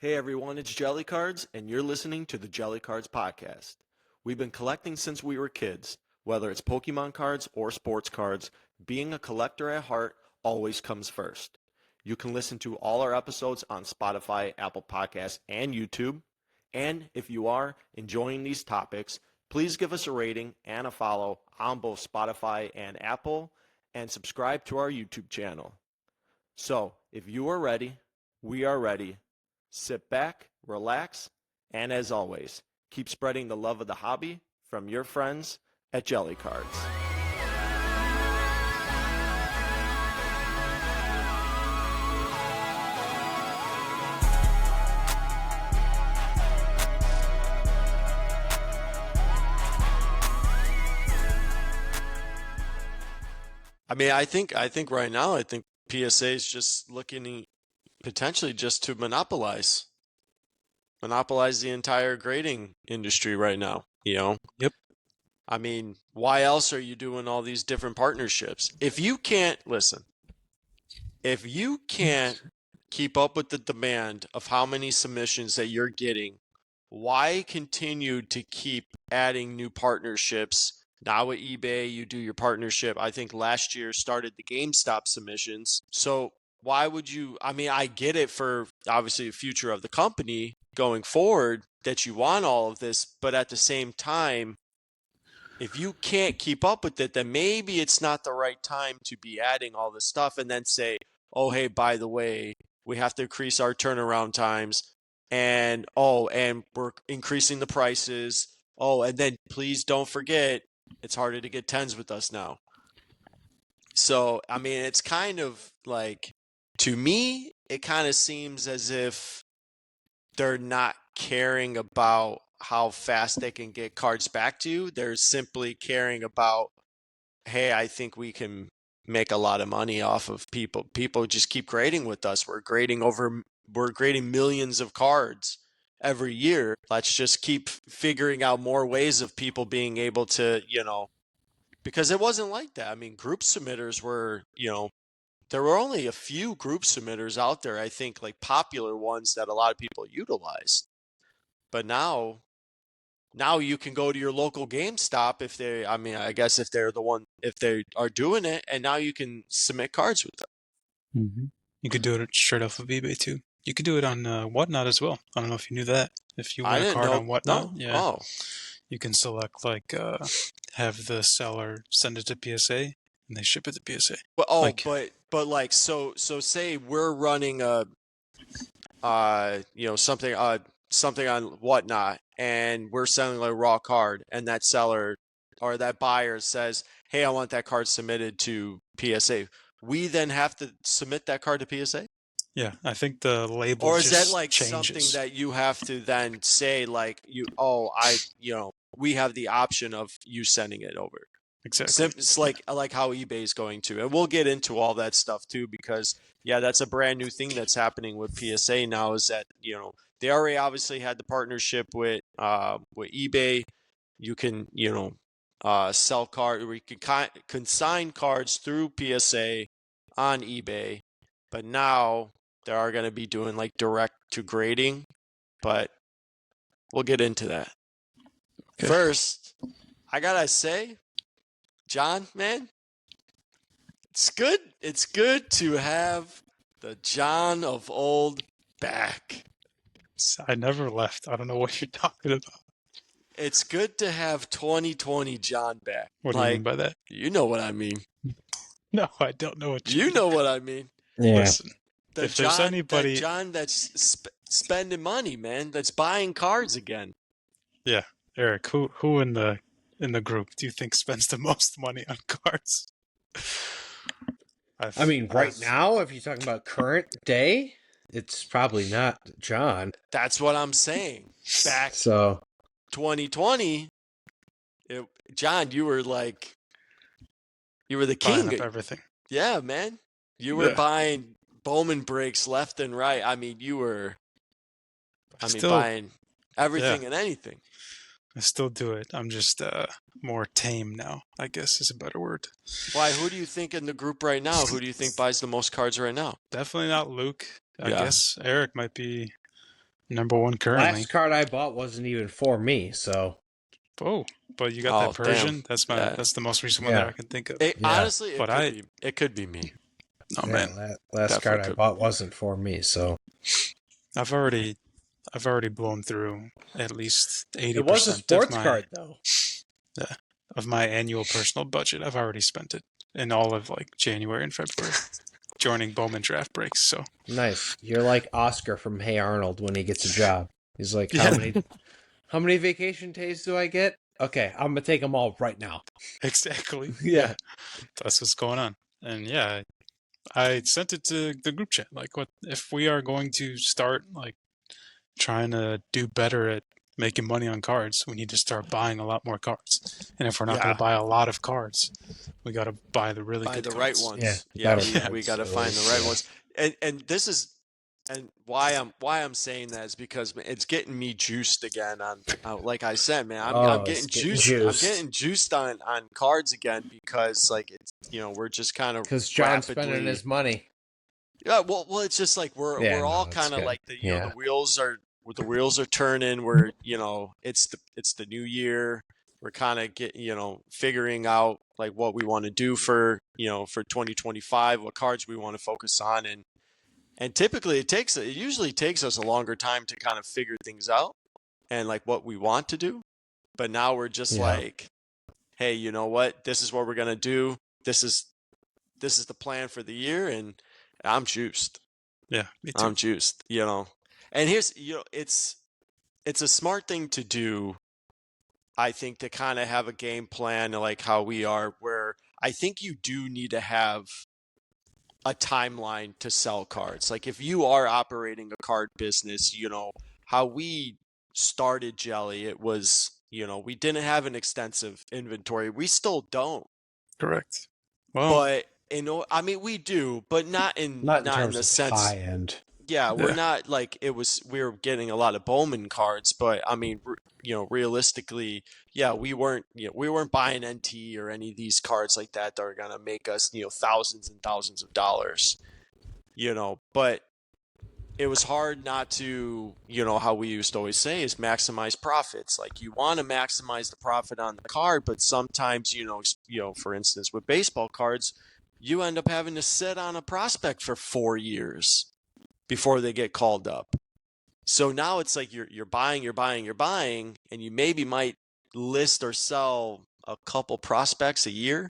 Hey everyone, it's Jelly Cards, and you're listening to the Jelly Cards podcast. We've been collecting since we were kids. Whether it's Pokemon cards or sports cards, being a collector at heart always comes first. You can listen to all our episodes on Spotify, Apple Podcasts, and YouTube. And if you are enjoying these topics, please give us a rating and a follow on both Spotify and Apple, and subscribe to our YouTube channel. So, if you are ready, we are ready. Sit back, relax, and as always, keep spreading the love of the hobby from your friends at Jelly Cards. I think right now, PSA is just looking potentially just to monopolize the entire grading industry right now, you know? Yep. I mean, why else are you doing all these different partnerships? If you can't keep up with the demand of how many submissions that you're getting, why continue to keep adding new partnerships? Now with eBay, you do your partnership. I think last year started the GameStop submissions. So why would you? I mean, I get it for obviously the future of the company going forward that you want all of this, but at the same time, if you can't keep up with it, then maybe it's not the right time to be adding all this stuff and then say, oh, hey, by the way, we have to increase our turnaround times and we're increasing the prices. Oh, and then please don't forget, it's harder to get 10s with us now. So, I mean, it's kind of like, to me, it kind of seems as if they're not caring about how fast they can get cards back to you. They're simply caring about, hey, I think we can make a lot of money off of people. People just keep grading with us. We're grading millions of cards every year. Let's just keep figuring out more ways of people being able to, because it wasn't like that. I mean, group submitters were, there were only a few group submitters out there, I think, like popular ones that a lot of people utilized. But now you can go to your local GameStop if they are doing it, and now you can submit cards with them. Mm-hmm. You could do it straight off of eBay too. You could do it on Whatnot as well. I don't know if you knew that. If you want a card on Whatnot, yeah. Oh. You can select have the seller send it to PSA and they ship it to PSA. But say we're running something on Whatnot, and we're selling a raw card, and that seller or that buyer says, hey, I want that card submitted to PSA. We then have to submit that card to PSA? Yeah, I think the label or is just that like changes. Something that you have to then say, like, we have the option of you sending it over? Exactly. It's like how eBay is going to, and we'll get into all that stuff too, because that's a brand new thing that's happening with PSA now, is that they already obviously had the partnership with eBay. You can sell cards, or you can consign cards through PSA on eBay, but now they are going to be doing like direct to grading, but we'll get into that. Okay. First, I gotta say, John, man, it's good. It's good to have the John of old back. I never left. I don't know what you're talking about. It's good to have 2020 John back. What do you mean by that? You know what I mean. No, I don't know what you mean. know what I mean. Yeah. Listen, if there's anybody... John that's spending money, man, that's buying cards again. Yeah. Eric, who in the group do you think spends the most money on cards? Right now, if you're talking about current day, it's probably not John. That's what I'm saying. Back 2020, John, you were the king of everything. Yeah, man. You were buying Bowman breaks left and right. I mean, you were buying everything and anything. I still do it. I'm just more tame now, I guess is a better word. Why? Who do you think in the group right now? Who do you think buys the most cards right now? Definitely not Luke. I guess Eric might be Number one currently. Last card I bought wasn't even for me, so. Oh, but you got that Persian. Damn. That's the most recent one that I can think of. Honestly, But it could be me. Oh Yeah, man, last card I Definitely bought wasn't for me, so. I've already blown through at least It was a 80% sports card, though. of my annual personal budget. I've already spent it in all of like January and February, joining Bowman draft breaks. So Nice. You're like Oscar from Hey Arnold when he gets a job. He's like, Yeah. how many vacation days do I get? Okay, I'm gonna take them all right now. exactly, Yeah. that's what's going on. And yeah, I sent it to the group chat. Like, what if we are going to start like trying to do better at making money on cards? We need to start buying a lot more cards. And if we're not going to buy a lot of cards, we got to buy the really good right cards. ones. Yeah, We got to find the right ones. And this is why I'm saying that is because it's getting me juiced again on like I said, man, I'm getting juiced. I'm getting juiced on cards again because like it's we're just kind of because John's spending his money. Yeah, well, it's just like we're all kind of like the wheels are turning. We're it's the new year. We're kind of figuring out like what we want to do for 2025, what cards we want to focus on, and typically it usually takes us a longer time to kind of figure things out and like what we want to do. But now we're just like, hey, you know what? This is what we're gonna do. This is the plan for the year, and I'm juiced. Yeah, me too. I'm juiced, And here's, it's a smart thing to do, I think, to kind of have a game plan like how we are, where I think you do need to have a timeline to sell cards. Like if you are operating a card business, how we started Jelly, it was, we didn't have an extensive inventory. We still don't. Correct. Well, but I mean, we do, but not in terms the of sense high end. Yeah, we're not like we were getting a lot of Bowman cards, but I mean, realistically, yeah, we weren't buying NT or any of these cards like that are gonna make us, thousands and thousands of dollars, But it was hard not to, how we used to always say is maximize profits. Like you want to maximize the profit on the card, but sometimes, for instance, with baseball cards, you end up having to sit on a prospect for 4 years before they get called up. So now it's like you're buying, and you maybe might list or sell a couple prospects a year,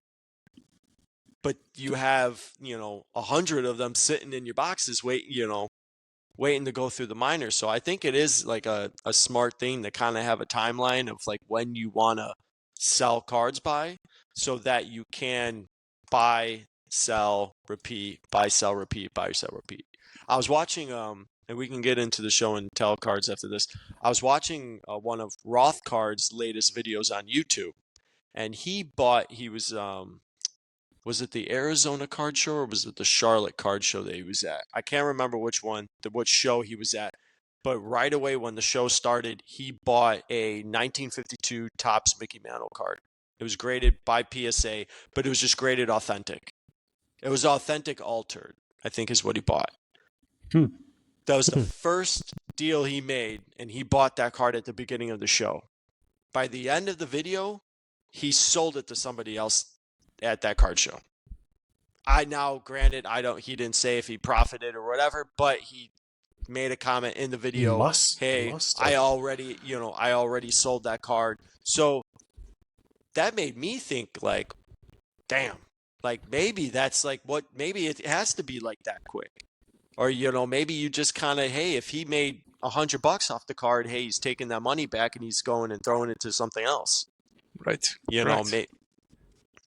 but you have 100 of them sitting in your boxes waiting to go through the minors. So I think it is like a smart thing to kind of have a timeline of like when you want to sell cards by, so that you can buy, sell, repeat, buy, sell, repeat, buy, sell, repeat. I was watching, and we can get into the show and tell cards after this. I was watching one of Rothkard's latest videos on YouTube, and he was it the Arizona card show or was it the Charlotte card show that he was at? I can't remember which show he was at. But right away when the show started, he bought a 1952 Topps Mickey Mantle card. It was graded by PSA, but it was just graded authentic. It was authentic altered, I think is what he bought. That was the first deal he made, and he bought that card at the beginning of the show. By the end of the video, he sold it to somebody else at that card show. Granted, he didn't say if he profited or whatever, but he made a comment in the video. I already sold that card. So that made me think like, damn, like maybe that's like maybe it has to be like that quick. Or, maybe you just kind of, hey, if he made $100 off the card, hey, he's taking that money back and he's going and throwing it to something else. Right.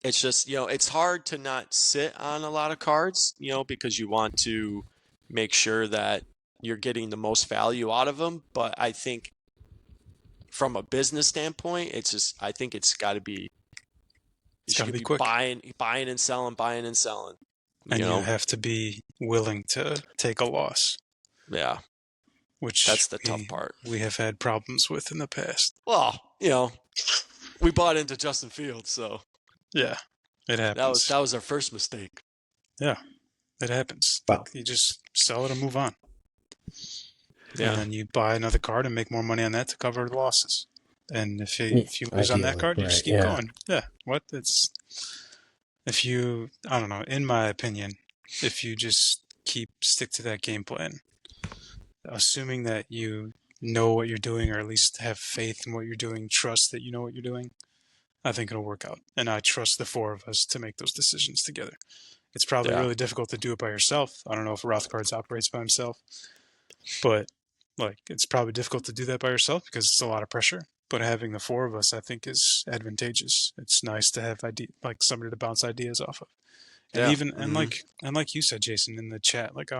It's just, it's hard to not sit on a lot of cards, because you want to make sure that you're getting the most value out of them. But I think from a business standpoint, I think it's got to be, it's got to be quick. Buying and selling. And you have to be willing to take a loss. Yeah. That's the tough part. We have had problems with in the past. Well, we bought into Justin Fields, so. Yeah, it happens. That was our first mistake. Yeah, it happens. Wow. You just sell it and move on. and then you buy another card and make more money on that to cover the losses. And if you lose on that Ideally, card, you right, just keep yeah. going. Yeah, I don't know, in my opinion, if you just stick to that game plan, assuming that you know what you're doing, or at least have faith in what you're doing, trust that you know what you're doing, I think it'll work out. And I trust the four of us to make those decisions together. It's probably Yeah. really difficult to do it by yourself. I don't know if Rothcards operates by himself, but like it's probably difficult to do that by yourself because it's a lot of pressure. But having the four of us, I think, is advantageous. It's nice to have like somebody to bounce ideas off of. And Yeah. even and like you said, Jason, in the chat, like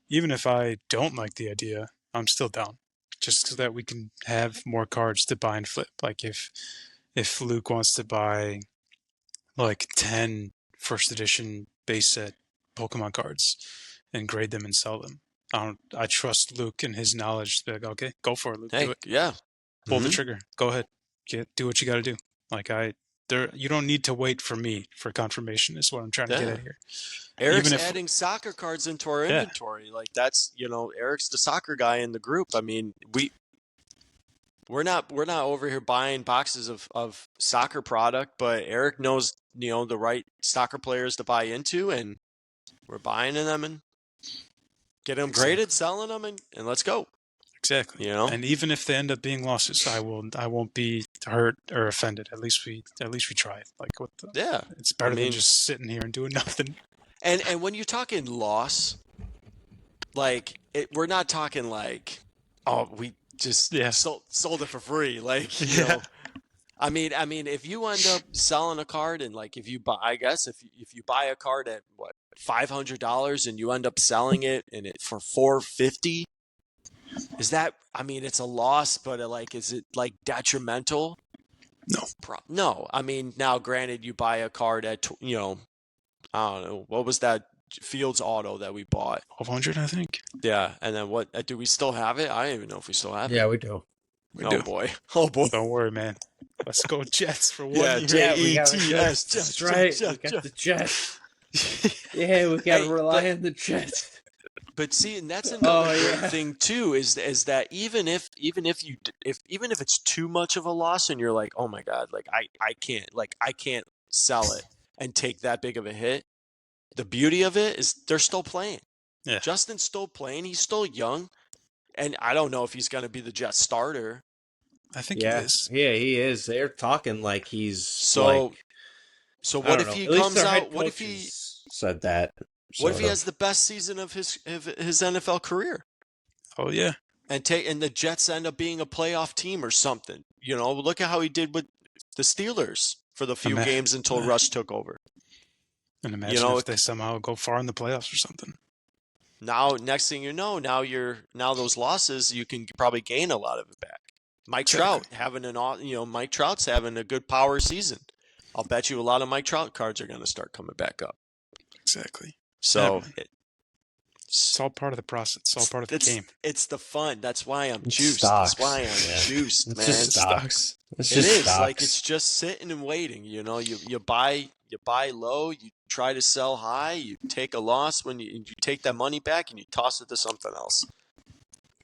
even if I don't like the idea, I'm still down, just so that we can have more cards to buy and flip. Like if Luke wants to buy like 10 first edition base set Pokemon cards and grade them and sell them, I trust Luke and his knowledge to be like, okay, go for it, Luke, do Hey, it, yeah. pull the Mhm. trigger, go ahead, do what you got to do. Like you don't need to wait for me for confirmation. Is what I'm trying to get Yeah. at here. Eric's Even if adding soccer cards into our Yeah. inventory. Like that's, Eric's the soccer guy in the group. I mean, we're not over here buying boxes of soccer product, but Eric knows, the right soccer players to buy into, and we're buying them and getting them Exactly. graded, selling them, and let's go. Exactly. And even if they end up being losses, I won't be hurt or offended. At least we tried. Like what the Yeah. It's better than just sitting here and doing nothing. And when you're talking loss, like we're not talking like, oh, we just sold it for free. Like, I mean, if you end up selling a card and like if you buy a card at what $500 and you end up selling it for $450, is that? I mean, it's a loss, but like, is it like detrimental? No. No. I mean, now granted, you buy a card at I don't know, what was that Fields Auto that we bought? 1,200, I think. Yeah, and then what? Do we still have it? I don't even know if we still have it. Yeah, we do. We do. Boy. Oh boy. Don't worry, man. Let's go Jets for one year. Yeah, we got Jets. That's right. We got the Jets. Yeah, we got to rely on the Jets. But see, and that's another great thing too, is that even if it's too much of a loss and you're like, oh my god, like I can't sell it and take that big of a hit. The beauty of it is they're still playing. Yeah. Justin's still playing. He's still young, and I don't know if he's going to be the Jets starter. I think he is. Yeah, he is. They're talking like he's so what if he comes out? What if he said that? What if he has the best season of his NFL career? Oh yeah. And the Jets end up being a playoff team or something. Look at how he did with the Steelers for the few games until Russ took over. And imagine if they somehow go far in the playoffs or something. Now, next thing you know, now those losses, you can probably gain a lot of it back. Mike Trout's having a good power season. I'll bet you a lot of Mike Trout cards are going to start coming back up. Exactly. So it's all part of the process. It's all part of the game. It's the fun. That's why I'm juiced. That's why I'm juiced, man. It's just stocks. It is like it's just sitting and waiting. You buy low, you try to sell high, you take a loss when you take that money back and you toss it to something else.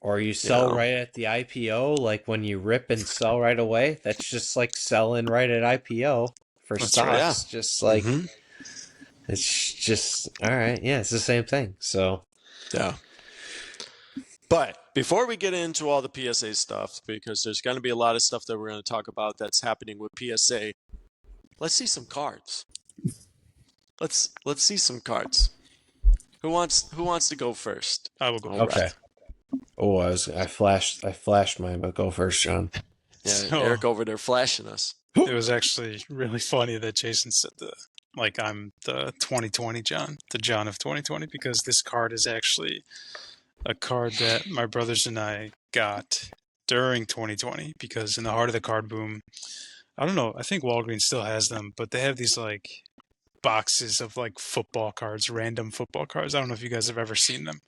Or you sell right at the IPO, like when you rip and sell right away. That's just like selling right at IPO for stocks. Right, yeah. Just like it's just all right. Yeah, it's the same thing. So yeah. But before we get into all the PSA stuff, because there's going to be a lot of stuff that we're going to talk about that's happening with PSA, let's see some cards. Let's see some cards. Who wants to go first? I will go. Okay. Right. Oh, I flashed mine, but go first, John. Yeah, Eric over there flashing us. It was actually really funny that Jason said I'm the 2020 John, the John of 2020, because this card is actually a card that my brothers and I got during 2020, because in the heart of the card boom, I don't know, I think Walgreens still has them, but they have these like boxes of like football cards, random football cards. I don't know if you guys have ever seen them.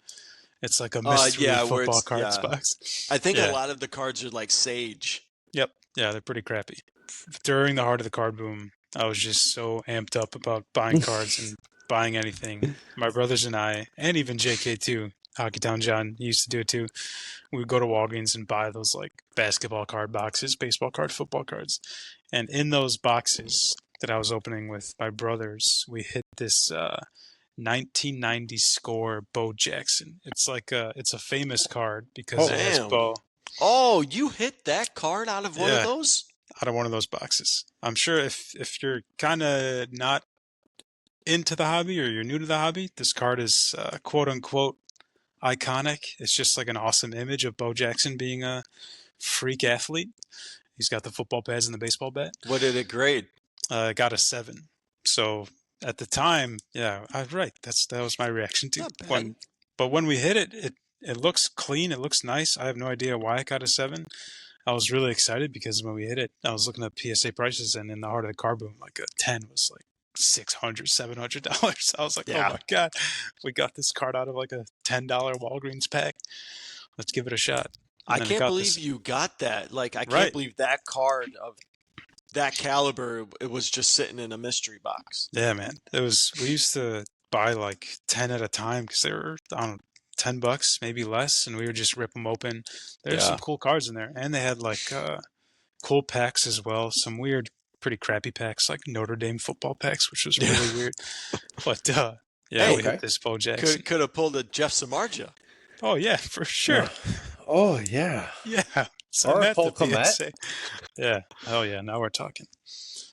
It's like a mystery football cards box. I think a lot of the cards are like Sage. Yep. Yeah, they're pretty crappy. During the heart of the card boom, I was just so amped up about buying cards and buying anything. My brothers and I, and even JK too, Hockey Town John used to do it too. We would go to Walgreens and buy those like basketball card boxes, baseball card, football cards. And in those boxes that I was opening with my brothers, we hit this 1990 score Bo Jackson. It's a famous card because it has Damn. Bo. Oh, you hit that card out of one of Yeah. those? Out of one of those boxes. I'm sure if you're kind of not into the hobby or you're new to the hobby, this card is quote unquote iconic. It's just like an awesome image of Bo Jackson being a freak athlete. He's got the football pads and the baseball bat. What did it grade? Got a 7. So at the time, yeah, right. That was my reaction to Not bad. But when we hit it, it looks clean. It looks nice. I have no idea why it got a 7. I was really excited because when we hit it, I was looking at PSA prices, and in the heart of the car boom, like a 10 was like $600, $700. I was like, Yeah. oh my God, we got this card out of like a $10 Walgreens pack. Let's give it a shot. I can't believe you got that. Like, I can't believe that card of that caliber, it was just sitting in a mystery box. Yeah, man. We used to buy like 10 at a time because they were, I don't know, $10, maybe less, and we would just rip them open. There's some cool cards in there, and they had like cool packs as well. Some weird, pretty crappy packs like Notre Dame football packs, which was really weird. But yeah, we hit this Bo Jackson. Could have pulled a Jeff Samardzija. Oh yeah, for sure. Oh yeah. Yeah. Or a Paul PSA. Yeah. Oh yeah. Now we're talking.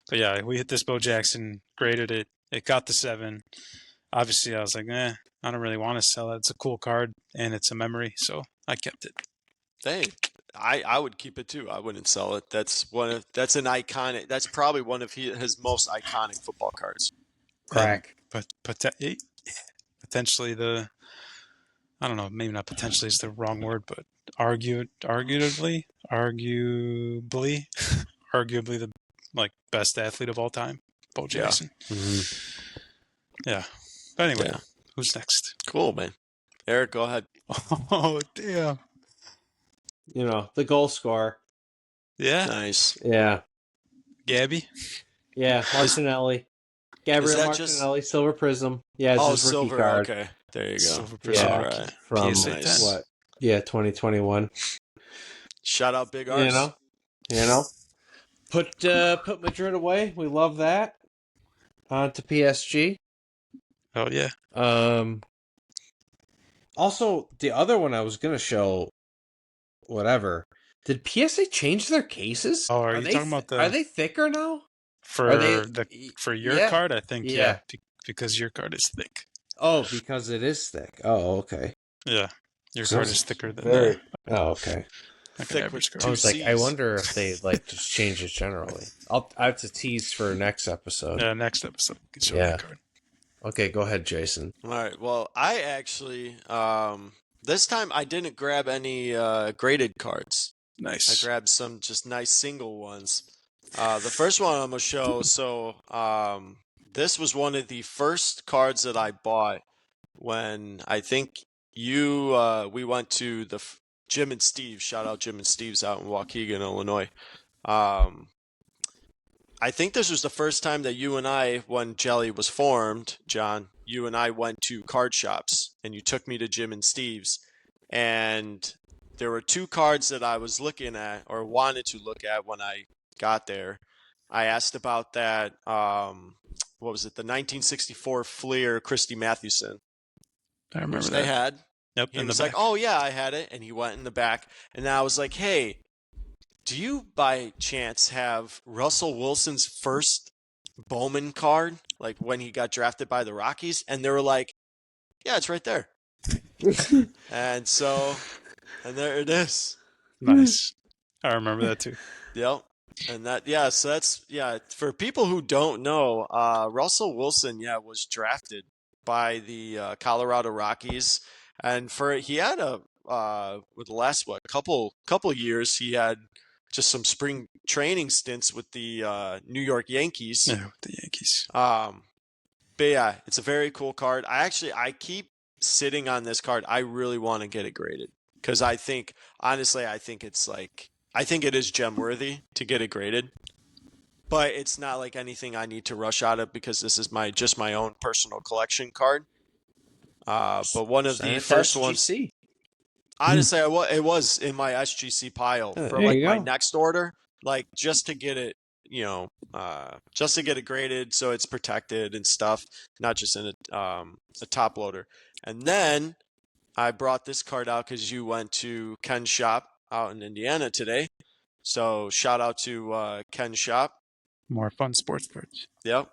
But yeah, we hit this Bo Jackson, graded it. It got the 7. Obviously, I was like, I don't really want to sell it. It's a cool card and it's a memory, so I kept it. Hey, I would keep it too. I wouldn't sell it. That's an iconic. That's probably one of his most iconic football cards. Crack. But potentially I don't know, maybe not potentially is the wrong word, but arguably the like best athlete of all time, Bo Jackson. Yeah. Mm-hmm. Yeah. But anyway, who's next? Cool, man. Eric, go ahead. Oh, damn. You know, the goal scorer. Yeah. Nice. Yeah. Gabby? Yeah, Martinelli. Gabriel Martinelli, Silver Prism. Yeah, it's his rookie card. Okay. There you go. Silver Prism. Yeah, Right. from PSA 10. what? Yeah, 2021. Shout out Big Arse. You know. Put Madrid away. We love that. On to PSG. Oh yeah. Also, the other one I was gonna show. Whatever. Did PSA change their cases? Oh, are you talking about Are they thicker now? For your card? I think because your card is thick. Oh, because it is thick. Oh, okay. Yeah, your card is thicker than that. Oh, okay. Like an average card. I was like, I wonder if they like just change it generally. I have to tease for next episode. Yeah, next episode. We can show that card. Okay, go ahead, Jason. All right. Well, I actually this time I didn't grab any graded cards. Nice. I grabbed some just nice single ones. The first one I'm gonna show. So this was one of the first cards that I bought when I think we went to the Jim and Steve. Shout out Jim and Steve's out in Waukegan, Illinois. I think this was the first time that you and I, when Jelly was formed, John, you and I went to card shops and you took me to Jim and Steve's. And there were 2 cards that I was looking at or wanted to look at when I got there. I asked about that, what was it, the 1964 Fleer Christy Mathewson. I remember which that. They had. Yep, he was like, oh, yeah, I had it. And he went in the back. And I was like, hey, do you by chance have Russell Wilson's first Bowman card, like when he got drafted by the Rockies? And they were like, yeah, it's right there. And there it is. Nice. I remember that too. Yep. And so that's, for people who don't know, Russell Wilson, was drafted by the Colorado Rockies. And he had with the last, couple years, he had just some spring training stints with the New York Yankees. Yeah, with the Yankees. But yeah, it's a very cool card. I keep sitting on this card. I really want to get it graded because I think it is gem worthy to get it graded. But it's not like anything I need to rush out of because this is just my own personal collection card. But one of Send the it to first ones, SGC. honestly, it was in my SGC pile Oh, for there like you my go. next order, like just to get it, just to get it graded so it's protected and stuff, not just in a top loader. And then I brought this card out because you went to Ken's shop out in Indiana today. So shout out to Ken's shop. More fun sports cards. Yep.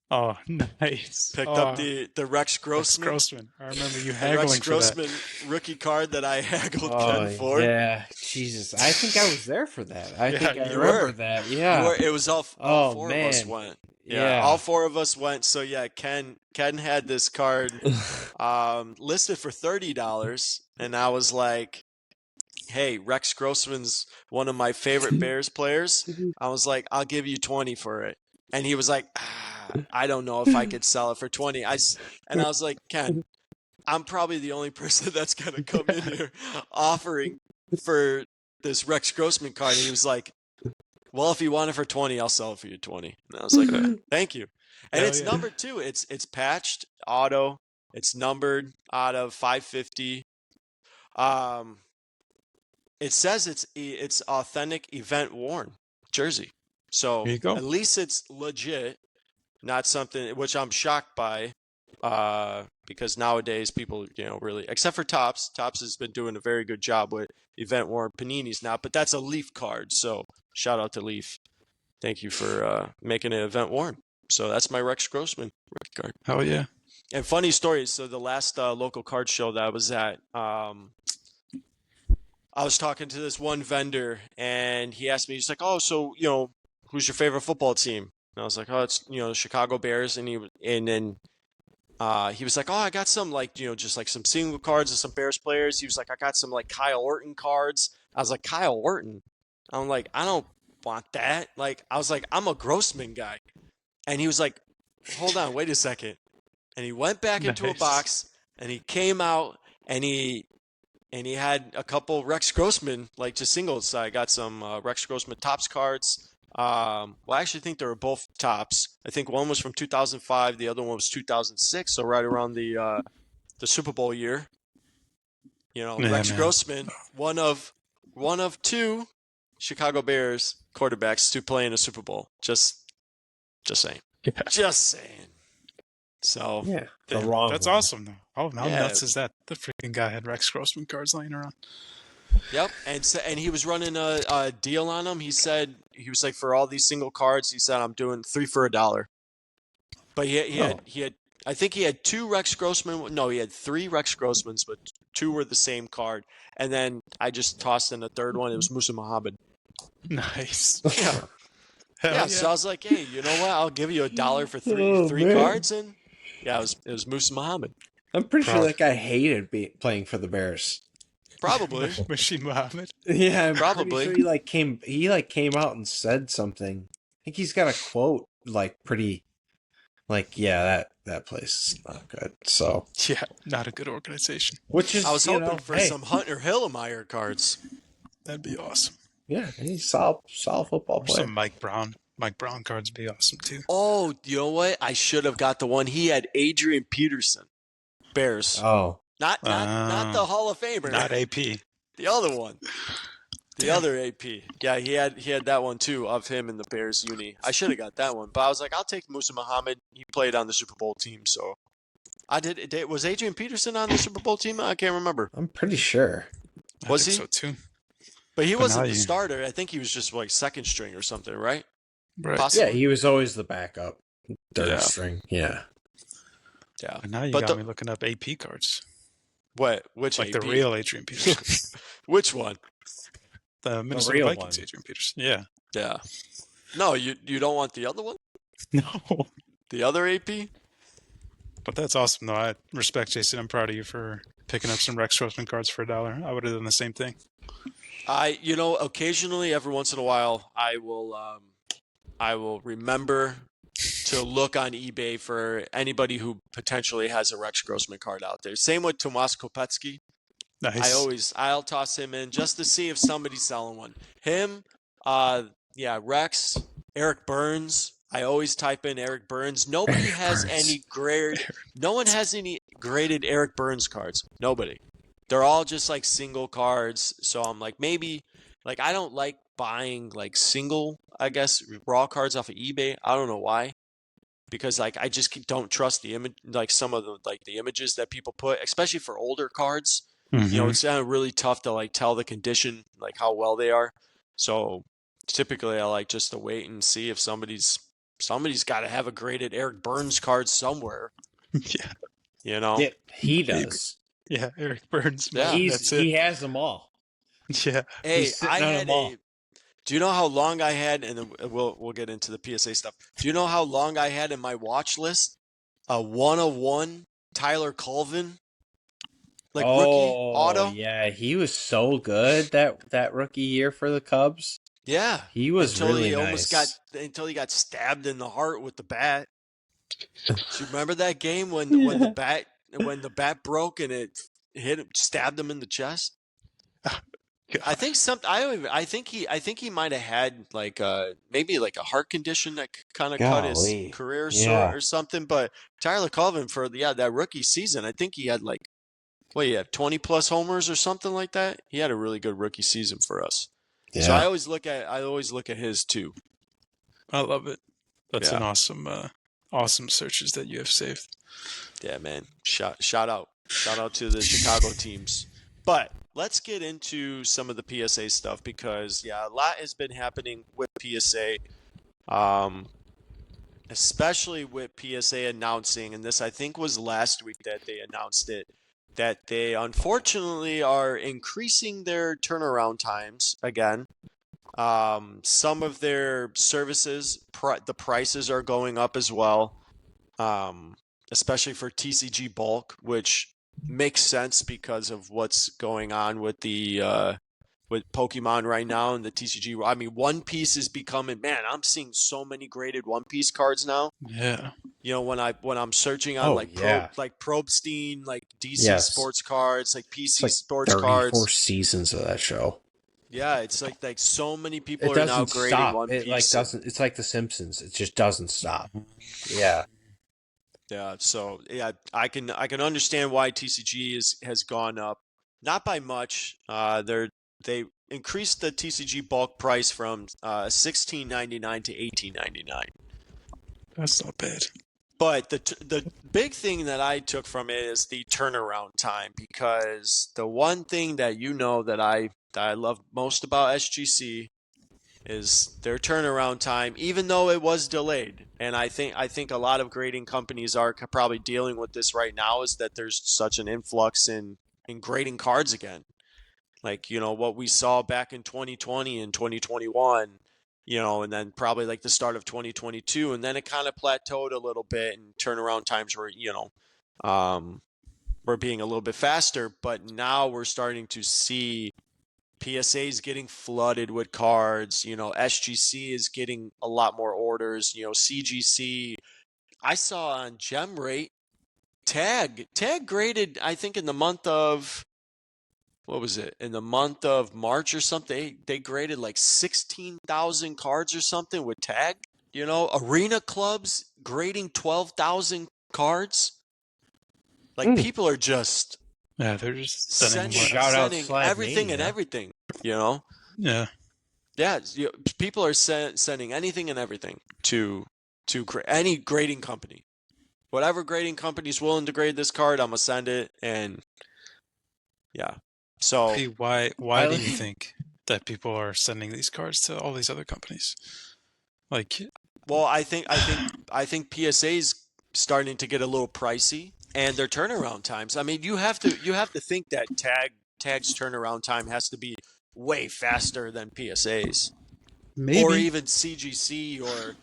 Oh, nice. Picked up the Rex Grossman. Rex Grossman. I remember you The Rex haggling for that. Grossman rookie card that I haggled Oh, Ken for. yeah. Jesus. I think I was there for that. I Yeah, think I you remember were. that. Yeah. It was all Oh, four man. of us went. Yeah. All four of us went. So yeah, Ken had this card listed for $30, and I was like, "Hey, Rex Grossman's one of my favorite Bears players." I was like, "I'll give you 20 for it," and he was like, "I don't know if I could sell it for 20." And I was like, "Ken, I'm probably the only person that's gonna come in here offering for this Rex Grossman card." And he was like, "Well, if you want it for 20, I'll sell it for you 20." And I was like, "Thank you." And Hell it's yeah. numbered too. It's patched auto. It's numbered out of 550. It says it's authentic event worn jersey. So There you go. at least it's legit, not something which I'm shocked by. Because nowadays people, really, except for Topps has been doing a very good job with event worn paninis now, but that's a Leaf card. So shout out to Leaf. Thank you for making it event worn. So that's my Rex Grossman rookie card. Hell yeah. And funny story. So the last local card show that I was at, I was talking to this one vendor, and he asked me, he's like, "Oh, so who's your favorite football team?" And I was like, "Oh, it's the Chicago Bears." And then he was like, "Oh, I got some just like some single cards of some Bears players." He was like, "I got some like Kyle Orton cards." I was like, "Kyle Orton?" I'm like, "I don't want that." Like, I was like, "I'm a Grossman guy," and he was like, "Hold on, wait a second." And he went back into a Nice. box, and he came out, and he had a couple Rex Grossman, like just singles. I got some Rex Grossman Topps cards. Well, I actually think they were both Topps. I think one was from 2005, the other one was 2006, so right around the Super Bowl year. Yeah, Rex man. Grossman, one of two Chicago Bears quarterbacks to play in a Super Bowl. Just saying. Yeah. Just saying. So Yeah. The Damn, wrong that's one. awesome, though. How Yeah. nuts is that? The freaking guy had Rex Grossman cards laying around. Yep, and he was running a deal on them. He said he was like, for all these single cards, he said, I'm doing 3 for $1. But he had I think he had 2 Rex Grossman. No, he had 3 Rex Grossmans, but 2 were the same card. And then I just tossed in a third one. It was Musa Muhammad. Nice. Yeah. Hell Yeah, so I was like, hey, you know what? I'll give you $1 for three man. cards, and yeah, it was Musa Muhammad. I'm pretty sure Proud. that guy hated playing for the Bears. Probably. Machine Muhammad. Yeah, I'm Probably. pretty sure he came out and said something. I think he's got a quote pretty that place is not good. So Yeah, not a good organization. which is I was hoping for hey, some Hunter Hillemeyer cards. That'd be awesome. yeah, he's solid football Or player. some Mike Brown. Mike Brown cards would be awesome too. Oh, you know what? I should have got the one. He had Adrian Peterson. Bears. Oh, Not the Hall of Famer. Not AP. The other one. The other AP. Yeah, he had that one too of him in the Bears uni. I should have got that one, but I was like, I'll take Musa Muhammad. He played on the Super Bowl team, so I did. Was Adrian Peterson on the Super Bowl team? I can't remember. I'm pretty sure. Was I think he? so too. But he But wasn't now the you- starter. I think he was just like second string or something, right? Right. Possibly. Yeah, he was always the backup, third Yeah. string. Yeah. Yeah. But now you But got me looking up AP cards. What? Which Like AP? the real Adrian Peterson. Which one? The Minnesota real Vikings one. Adrian Peterson. Yeah. Yeah. No, you don't want the other one? No. The other AP? But that's awesome, though. I respect Jason. I'm proud of you for picking up some Rex Grossman cards for $1. I would have done the same thing. Occasionally, every once in a while, I will remember to look on eBay for anybody who potentially has a Rex Grossman card out there. Same with Tomas Kopetsky. Nice. I'll toss him in just to see if somebody's selling one. Him, Rex, Eric Burns. I always type in Eric Burns. Nobody has Burns. any grade. No one has any graded Eric Burns cards? Nobody. They're all just like single cards. So I'm like, maybe, like, I don't like buying like single, I guess, raw cards off of eBay. I don't know why. Because like I just don't trust the image, like some of the images that people put, especially for older cards. Mm-hmm. It's really tough to like tell the condition, like how well they are. So typically, I like just to wait and see if somebody's got to have a graded Eric Burns card somewhere. Yeah. Yeah, he does. Yeah, Eric Burns. Yeah. That's it. He has them all. Yeah. Hey, He's sitting on them all. Do you know how long I had? And then we'll get into the PSA stuff. Do you know how long I had in my watch list? A 101 Tyler Colvin, like rookie auto. Yeah, he was so good that rookie year for the Cubs. Yeah, He was really nice. Until he got stabbed in the heart with the bat. Do you remember that game when the bat broke and it stabbed him in the chest? I think he might have had like maybe like a heart condition that kind of cut his career short or something. But Tyler Colvin for that rookie season, I think he had like 20 plus homers or something like that. He had a really good rookie season for us. Yeah. So I always look at his too. I love it. That's an awesome searches that you have saved. Yeah, man. Shout out to the Chicago teams. But let's get into some of the PSA stuff because a lot has been happening with PSA, especially with PSA announcing, and this I think was last week that they announced it, that they unfortunately are increasing their turnaround times again. Some of their services, the prices are going up as well, especially for TCG bulk, which makes sense because of what's going on with the with Pokemon right now and the TCG. I mean, One Piece is becoming, man, I'm seeing so many graded One Piece cards now. Yeah. When I'm searching on Probstein, like DC sports cards, like PC like sports 34 cards. seasons of that show. Yeah, it's like so many people are now grading One Piece. It doesn't. It's like The Simpsons. It just doesn't stop. Yeah. Yeah. So I can understand why TCG has gone up, not by much. They increased the TCG bulk price from $16.99 to $18.99. That's not bad. But the big thing that I took from it is the turnaround time, because the one thing that that I love most about SGC is their turnaround time, even though it was delayed. And I think a lot of grading companies are probably dealing with this right now, is that there's such an influx in grading cards again. Like, what we saw back in 2020 and 2021, and then probably like the start of 2022, and then it kind of plateaued a little bit, and turnaround times were, were being a little bit faster. But now we're starting to see PSA's getting flooded with cards. SGC is getting a lot more orders. CGC. I saw on GemRate, Tag graded, I think in the month of, what was it? In the month of March or something, they graded like 16,000 cards or something with Tag. Arena clubs grading 12,000 cards. Like people are just they're just sending everything and everything. Yeah. People are sending anything and everything to any grading company. Whatever grading company is willing to grade this card, I'm gonna send it. And so why do you think that people are sending these cards to all these other companies? Like, well, I think PSA's starting to get a little pricey, and their turnaround times. I mean, you have to think that Tag's turnaround time has to be way faster than PSA's, maybe, or even CGC. Or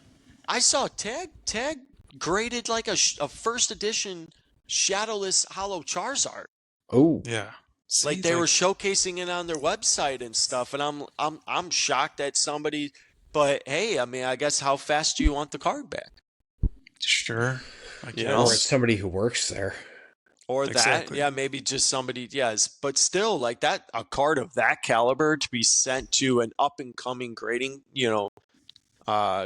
I saw Tag graded like a first edition Shadowless Hollow Charizard. Oh yeah. See, like they were showcasing it on their website and stuff, and I'm shocked at somebody. But hey, I mean, I guess how fast do you want the card back? Sure, or it's somebody who works there, or exactly. that, maybe just somebody. Yes, but still, like that, a card of that caliber to be sent to an up and coming grading,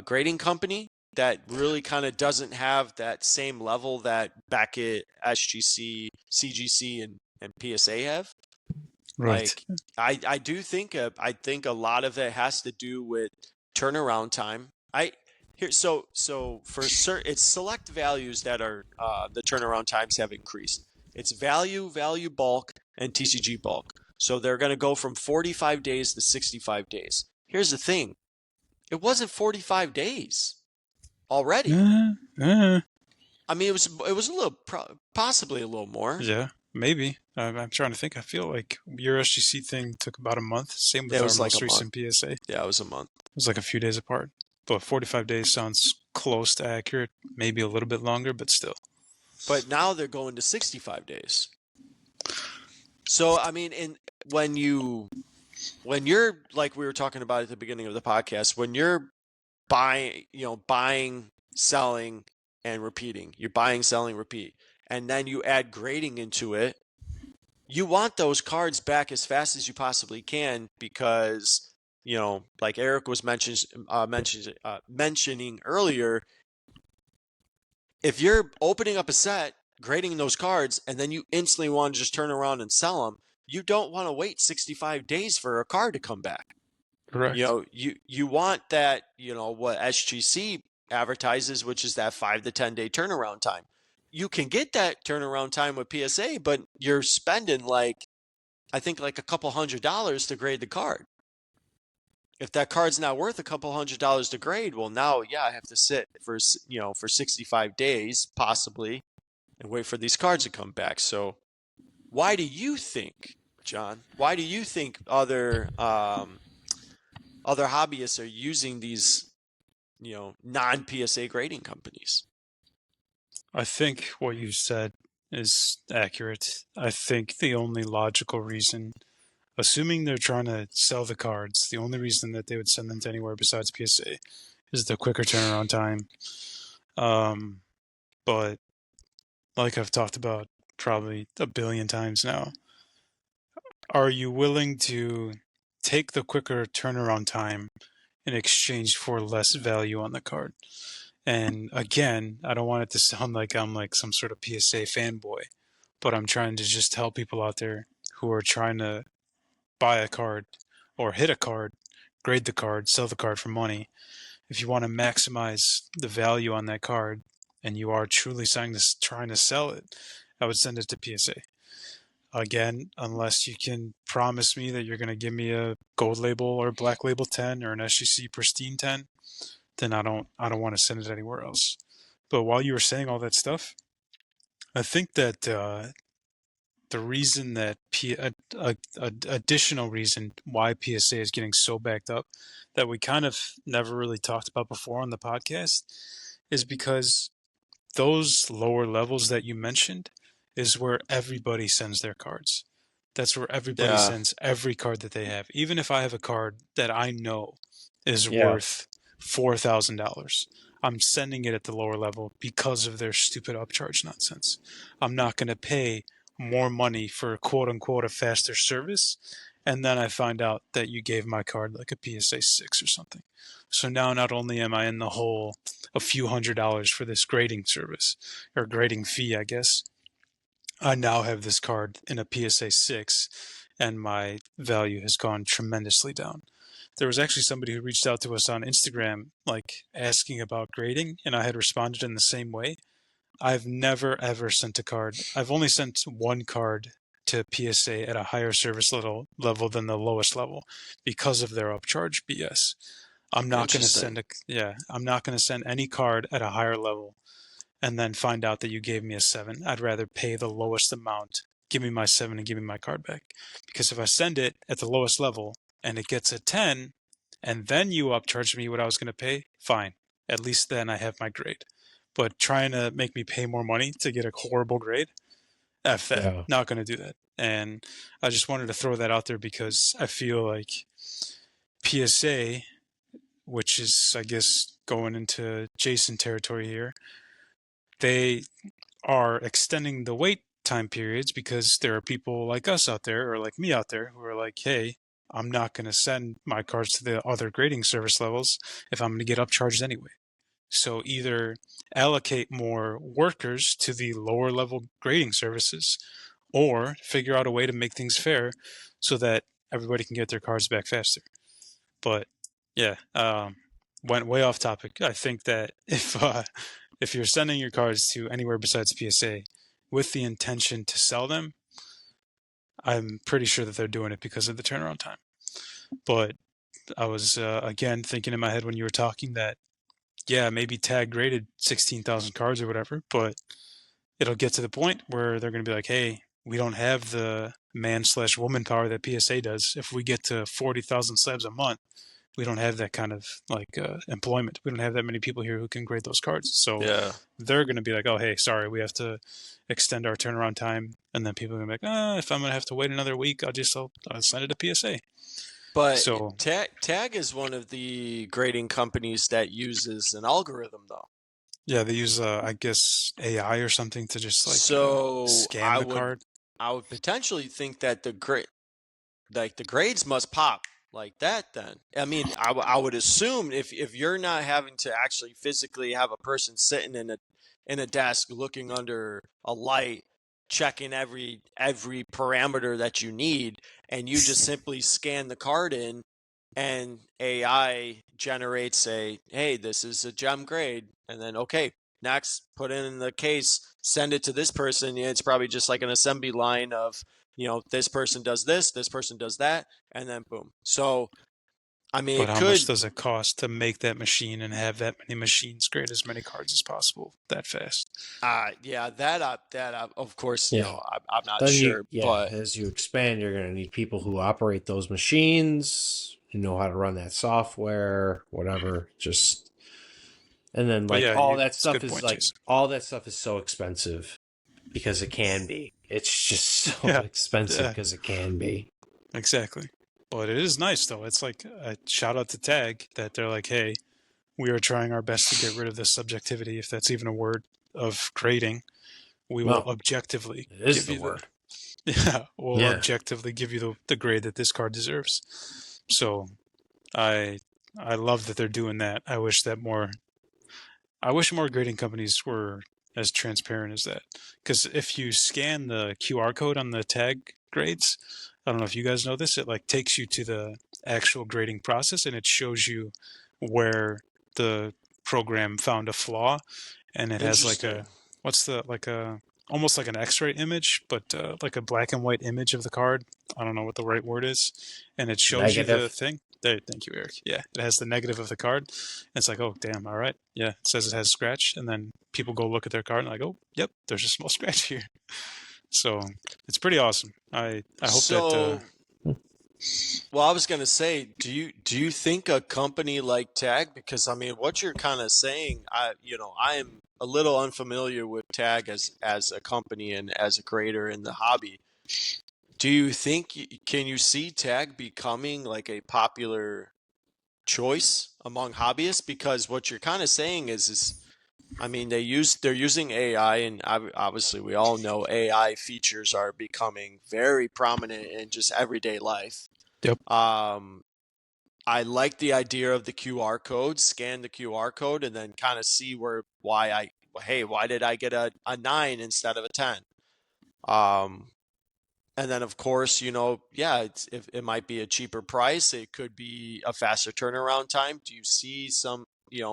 grading company. that really kind of doesn't have that same level that Beckett, SGC, CGC, and PSA have. Right. Like I do think I think a lot of it has to do with turnaround time. I here so for certain it's select values that are the turnaround times have increased. It's value bulk and TCG bulk. So they're going to go from 45 days to 65 days. Here's the thing. It wasn't 45 days already. I mean, it was a little possibly a little more. Yeah, maybe. I'm trying to think. I feel like your SGC thing took about a month. Same with It our was like a most month. recent PSA. It Yeah, it was a month. was like a few days apart. But 45 days sounds close to accurate. Maybe a little bit longer, but still. But now they're going to 65 days. So I mean, when you're like we were talking about at the beginning of the podcast, when you're buying, selling, and repeating, you're buying, selling, repeat, and then you add grading into it, you want those cards back as fast as you possibly can because like Eric was mentioning earlier, if you're opening up a set, grading those cards, and then you instantly want to just turn around and sell them, you don't want to wait 65 days for a card to come back. Correct. You want that, what SGC advertises, which is that 5 to 10 day turnaround time. You can get that turnaround time with PSA, but you're spending I think like a couple $100 to grade the card. If that card's not worth a couple $100 to grade, well, now, yeah, I have to sit for 65 days possibly and wait for these cards to come back. So why do you think, John, why do you think other hobbyists are using these, non-PSA grading companies? I think what you said is accurate. I think the only logical reason, assuming they're trying to sell the cards, the only reason that they would send them to anywhere besides PSA is the quicker turnaround time. But like I've talked about probably a billion times now, are you willing to take the quicker turnaround time in exchange for less value on the card? And again, I don't want it to sound like I'm like some sort of PSA fanboy, but I'm trying to just tell people out there who are trying to buy a card or hit a card, grade the card, sell the card for money. If you want to maximize the value on that card and you are truly trying to sell it, I would send it to PSA. Again, unless you can promise me that you're going to give me a gold label or black label 10 or an SGC pristine 10, then I don't want to send it anywhere else. But while you were saying all that stuff, I think that the reason that additional reason why PSA is getting so backed up that we kind of never really talked about before on the podcast is because those lower levels that you mentioned is where everybody sends their cards. That's where everybody sends every card that they have. Even if I have a card that I know is worth $4,000, I'm sending it at the lower level because of their stupid upcharge nonsense. I'm not going to pay more money for quote unquote a faster service, and then I find out that you gave my card like a PSA 6 or something. So now not only am I in the hole a few $100s for this grading service, or grading fee, I guess, I now have this card in a PSA 6, and my value has gone tremendously down. There was actually somebody who reached out to us on Instagram, like asking about grading, and I had responded in the same way. I've never ever sent a card. I've only sent one card to PSA at a higher service level than the lowest level because of their upcharge BS. I'm not going to send I'm not going to send any card at a higher level and then find out that you gave me a 7. I'd rather pay the lowest amount, give me my 7 and give me my card back. Because if I send it at the lowest level and it gets a 10 and then you upcharge me what I was going to pay, fine. At least then I have my grade. But trying to make me pay more money to get a horrible grade, F that. Yeah. Not going to do that. And I just wanted to throw that out there because I feel like PSA, which is, I guess, going into Jason territory here, they are extending the wait time periods because there are people like us out there or like me out there who are like, hey, I'm not going to send my cards to the other grading service levels if I'm going to get upcharged anyway. So either allocate more workers to the lower level grading services, or figure out a way to make things fair so that everybody can get their cards back faster. But yeah, went way off topic. I think that if you're sending your cards to anywhere besides PSA with the intention to sell them, I'm pretty sure that they're doing it because of the turnaround time. But I was again thinking in my head when you were talking that yeah, maybe tag graded 16,000 cards or whatever, but it'll get to the point where they're going to be like, hey, we don't have the man/woman power that PSA does. If we get to 40,000 slabs a month, we don't have that kind of employment. We don't have that many people here who can grade those cards. So Yeah. they're going to be like, oh, hey, sorry, we have to extend our turnaround time. And then people are going to be like, if I'm going to have to wait another week, I'll send it to PSA. But So Tag is one of the grading companies that uses an algorithm, though. yeah, they use I guess AI or something to just So scan the card. I would potentially think that the grades must pop like that. Then I mean, I would assume if you're not having to actually physically have a person sitting in a desk looking under a light, checking every parameter that you need, and you just simply scan the card in, and AI generates hey, this is a gem grade, and then okay, next, put it in the case, send it to this person. It's probably just like an assembly line of, this person does this person does that, and then boom. So, I mean, But it how could, much does it cost to make that machine and have that many machines grade as many cards as possible that fast? yeah, that of course, Yeah. I'm not Then sure, but as you expand, you're going to need people who operate those machines, who know how to run that software, whatever. Just and then But yeah, it's a good point, Jason. all that stuff is so expensive because it can be. It's just so Yeah. expensive because it can be. Exactly. But it is nice though. It's like a shout out to Tag that they're like, hey, we are trying our best to get rid of this subjectivity, if that's even a word, of grading. We will Well, objectively it is give the you word. we'll Yeah. objectively give you the grade that this card deserves. So I love that they're doing that. I wish more grading companies were as transparent as that. Because if you scan the QR code on the tag grades, I don't know if you guys know this, it takes you to the actual grading process and it shows you where the program found a flaw, and it has interesting. almost like an X-ray image, but like a black and white image of the card. I don't know what the right word is, and it shows you the Negative. thing. There, thank you, Eric. Yeah, it has the negative of the card. And it's like, oh, damn, all right. Yeah, it says it has a scratch, and then people go look at their card and like, oh, yep, there's a small scratch here. So it's pretty awesome. I hope that. Well, I was going to say, do you think a company like Tag, because I mean, what you're kind of saying, I am a little unfamiliar with Tag as a company and as a creator in the hobby. Do you think can you see Tag becoming like a popular choice among hobbyists? Because what you're kind of saying is I mean, they're using AI, and obviously we all know AI features are becoming very prominent in just everyday life. Yep. I like the idea of the QR code, scan the QR code, and then kind of see why did I get a 9 instead of a 10? And then of course, if it might be a cheaper price, it could be a faster turnaround time. Do you see some,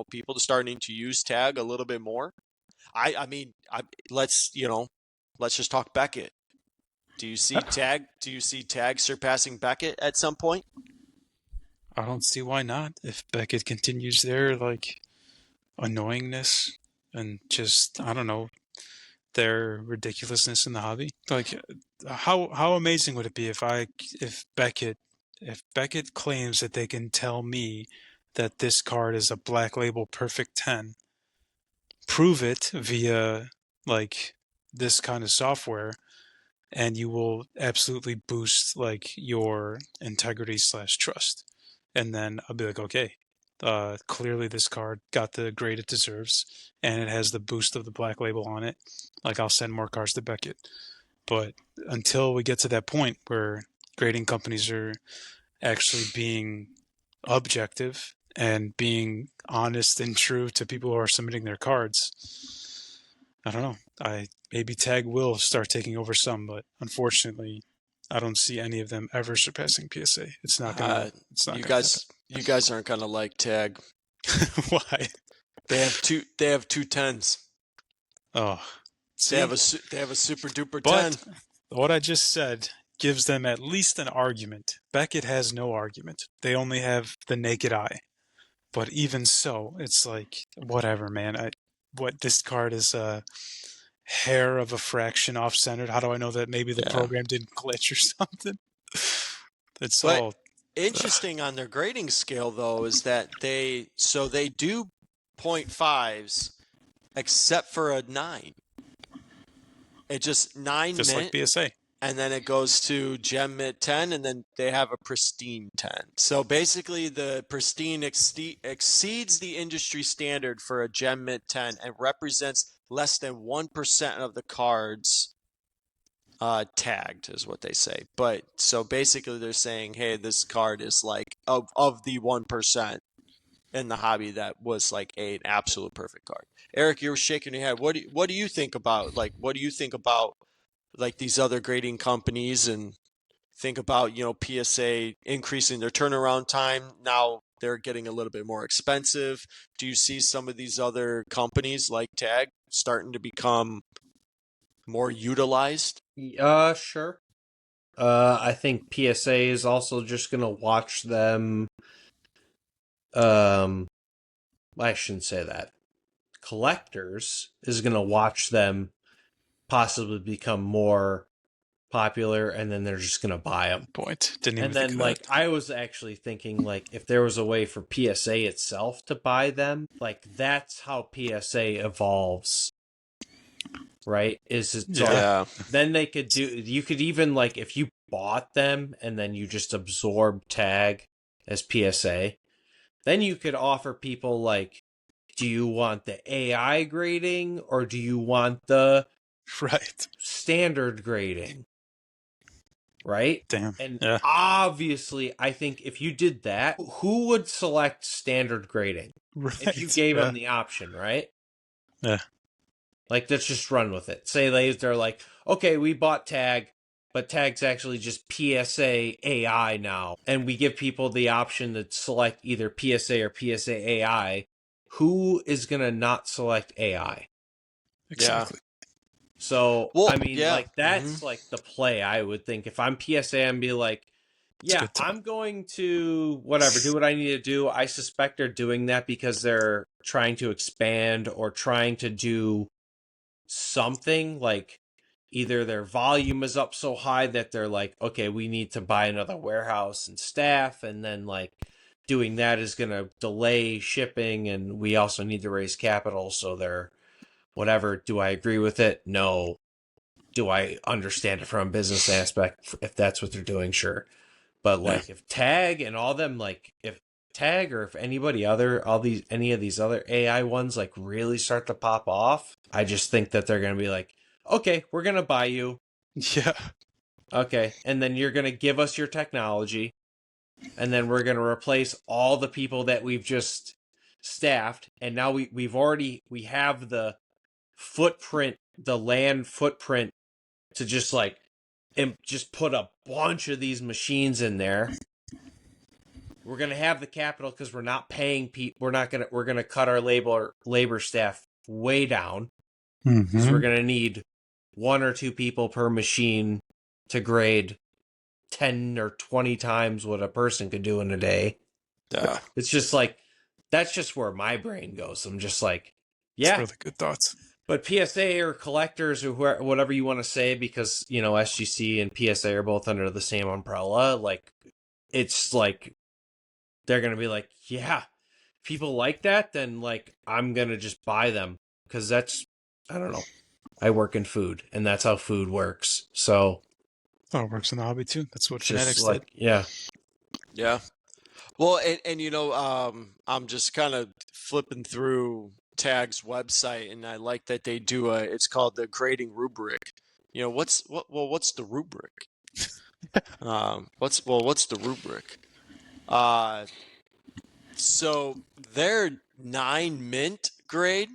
people starting to use Tag a little bit more? I mean, let's just talk Beckett. Do you see Tag surpassing Beckett at some point? I don't see why not. If Beckett continues their annoyingness and just, I don't know, their ridiculousness in the hobby. How amazing would it be if Beckett claims that they can tell me that this card is a black label perfect 10, prove it via this kind of software, and you will absolutely boost your integrity/trust. And then I'll be like, okay, clearly this card got the grade it deserves, and it has the boost of the black label on it. I'll send more cards to Beckett. But until we get to that point where grading companies are actually being objective and being honest and true to people who are submitting their cards. I don't know. Maybe Tag will start taking over some, but unfortunately, I don't see any of them ever surpassing PSA. It's not gonna You happen. you guys aren't gonna like Tag. Why? They have two tens. Oh, They see, have a super duper but 10. what I just said gives them at least an argument. Beckett has no argument. They only have the naked eye. But even so, it's like whatever, man. What this card is a hair of a fraction off centered. How do I know that maybe the Yeah. program didn't glitch or something? It's But all interesting on their grading scale though is that they do 0.5s except for a 9. It just 9 just mint, like PSA. and then it goes to gem mint 10, and then they have a pristine 10. So basically the pristine exceeds the industry standard for a gem mint 10 and represents less than 1% of the cards tagged is what they say. But so basically they're saying, hey, this card is like of the 1% in the hobby that was like an absolute perfect card. Eric, you were shaking your head. What do you think about like these other grading companies, and think about, PSA increasing their turnaround time? Now they're getting a little bit more expensive. Do you see some of these other companies like Tag starting to become more utilized? Sure. I think PSA is also just gonna watch them. I shouldn't say that. Collectors is gonna watch them possibly become more popular, and then they're just gonna buy them. Point. Didn't even And think then, of that. I was actually thinking, if there was a way for PSA itself to buy them, that's how PSA evolves, right? Yeah. Then they could you could even, if you bought them and then you just absorb Tag as PSA, then you could offer people, do you want the AI grading or do you want the Right. standard grading? Right? Damn. And Yeah. obviously, I think if you did that, who would select standard grading? Right. If you gave yeah. them the option, right? Yeah. Let's just run with it. Say they're like, okay, we bought Tag, but Tag's actually just PSA AI now. And we give people the option to select either PSA or PSA AI. Who is going to not select AI? Exactly. So, Well, I mean, yeah. that's the play, I would think. If I'm PSA, I'm be like, yeah, I'm going to whatever, do what I need to do. I suspect they're doing that because they're trying to expand or trying to do something, either their volume is up so high that they're like, okay, we need to buy another warehouse and staff, and then doing that is going to delay shipping, and we also need to raise capital, so they're whatever. Do I agree with it? No. Do I understand it from a business aspect? If that's what they're doing, sure. But if Tag and all them, if Tag or if any of these other AI ones really start to pop off, I just think that they're gonna be like, okay, we're gonna buy you. Yeah. Okay, and then you're gonna give us your technology, and then we're gonna replace all the people that we've just staffed, and now we have the footprint, the land footprint to just just put a bunch of these machines in there. We're gonna have the capital because we're not paying people. We're gonna cut our labor staff way down because we're gonna need 1 or 2 people per machine to grade 10 or 20 times what a person could do in a day. Yeah. It's just that's just where my brain goes. I'm just yeah. It's really good thoughts. But PSA or collectors or whatever you want to say, because, SGC and PSA are both under the same umbrella, it's they're going to be like, yeah, people like that, then I'm going to just buy them because that's, I don't know. I work in food and that's how food works. So. Oh, it works in the hobby too. That's what Just Fanatics did. Yeah. Yeah. Well, and I'm just kind of flipping through Tag's website, and I like that they do it's called the grading rubric. What's the rubric? What's the rubric? So their 9 mint grade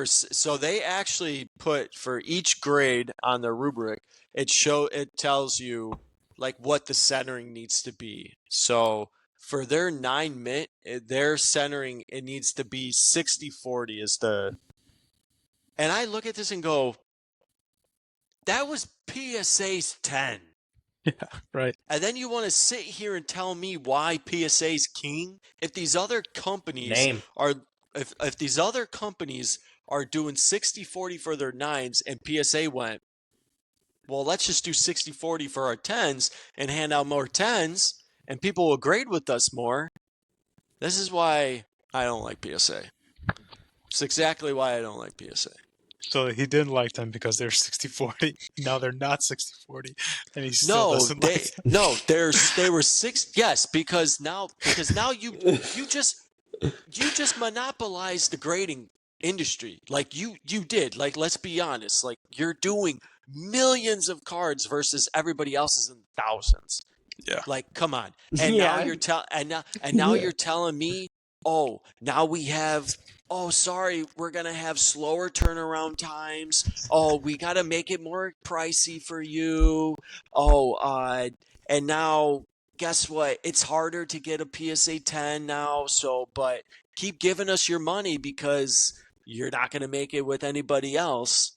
so they actually put for each grade on their rubric, it tells you like what the centering needs to be. So for their 9 mint, their centering, it needs to be 60/40 is the, and I look at this and go, that was PSA's 10. Yeah, right. And then you want to sit here and tell me why PSA's king? If these other companies Name. are if these other companies are doing 60/40 for their 9s and PSA went, well, let's just do 60/40 for our 10s and hand out more 10s and people will grade with us more. This is why I don't like PSA. It's exactly why I don't like PSA. So he didn't like them because they're 60/40. Now they're not 60/40, and he still No, doesn't like them. no, they were 6. Yes, because now you just monopolized the grading industry. Like you did. Like, let's be honest. Like, you're doing millions of cards versus everybody else is in thousands. Yeah. Like, come on. And now Yeah. now you're telling me, oh, now we have, oh, sorry, we're gonna have slower turnaround times. Oh, we gotta make it more pricey for you. Oh, and now guess what? It's harder to get a PSA 10 now. So, but keep giving us your money because you're not gonna make it with anybody else.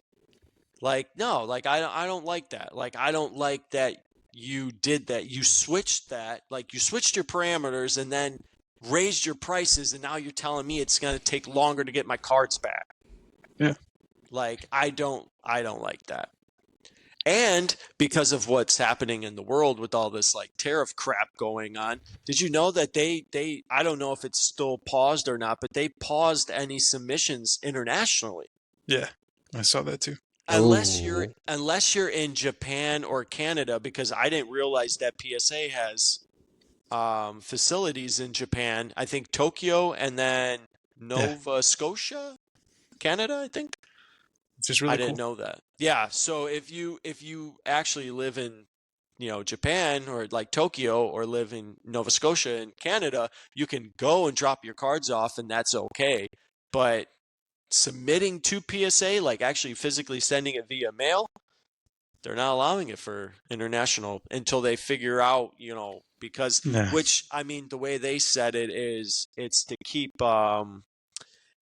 Like, no, like I don't like that. Like, I don't like that you did that. You switched that. Like, you switched your parameters and then raised your prices, and now you're telling me it's going to take longer to get my cards back. Yeah. Like, I don't like that. And because of what's happening in the world with all this like tariff crap going on, did you know that they I don't know if it's still paused or not, but they paused any submissions internationally. Yeah, I saw that too. Unless Ooh. you're in Japan or Canada, because I didn't realize that PSA has facilities in Japan. I think Tokyo and then Nova Scotia, Canada, I think. Which is really I didn't cool. know that. Yeah, so if you actually live in, Japan or like Tokyo, or live in Nova Scotia in Canada, you can go and drop your cards off and that's okay. But submitting to PSA, like actually physically sending it via mail, they're not allowing it for international until they figure out, because Yeah. which, I mean, the way they said it is it's to keep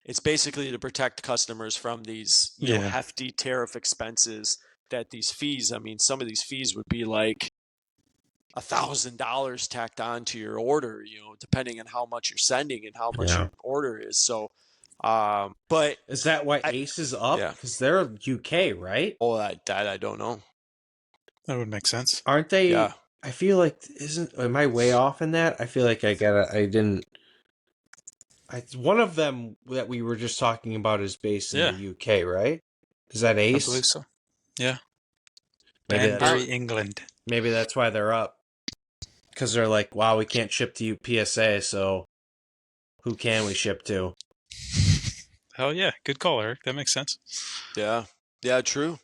it's basically to protect customers from these, Yeah. hefty tariff expenses that these fees, I mean, some of these fees would be like $1,000 tacked on to your order, depending on how much you're sending and how much Yeah. your order is. So, but Is that why Ace is up? yeah. Because they're UK, right? Oh, that I don't know. That would make sense. Aren't they? Yeah. I feel like am I way off in that? I feel like one of them that we were just talking about is based in the UK, right? Is that Ace? I believe so. Yeah. Maybe Banbury, England. Maybe that's why they're up. Because they're like, wow, we can't ship to you PSA, so who can we ship to? Hell yeah. Good call, Eric. That makes sense. Yeah. Yeah, true.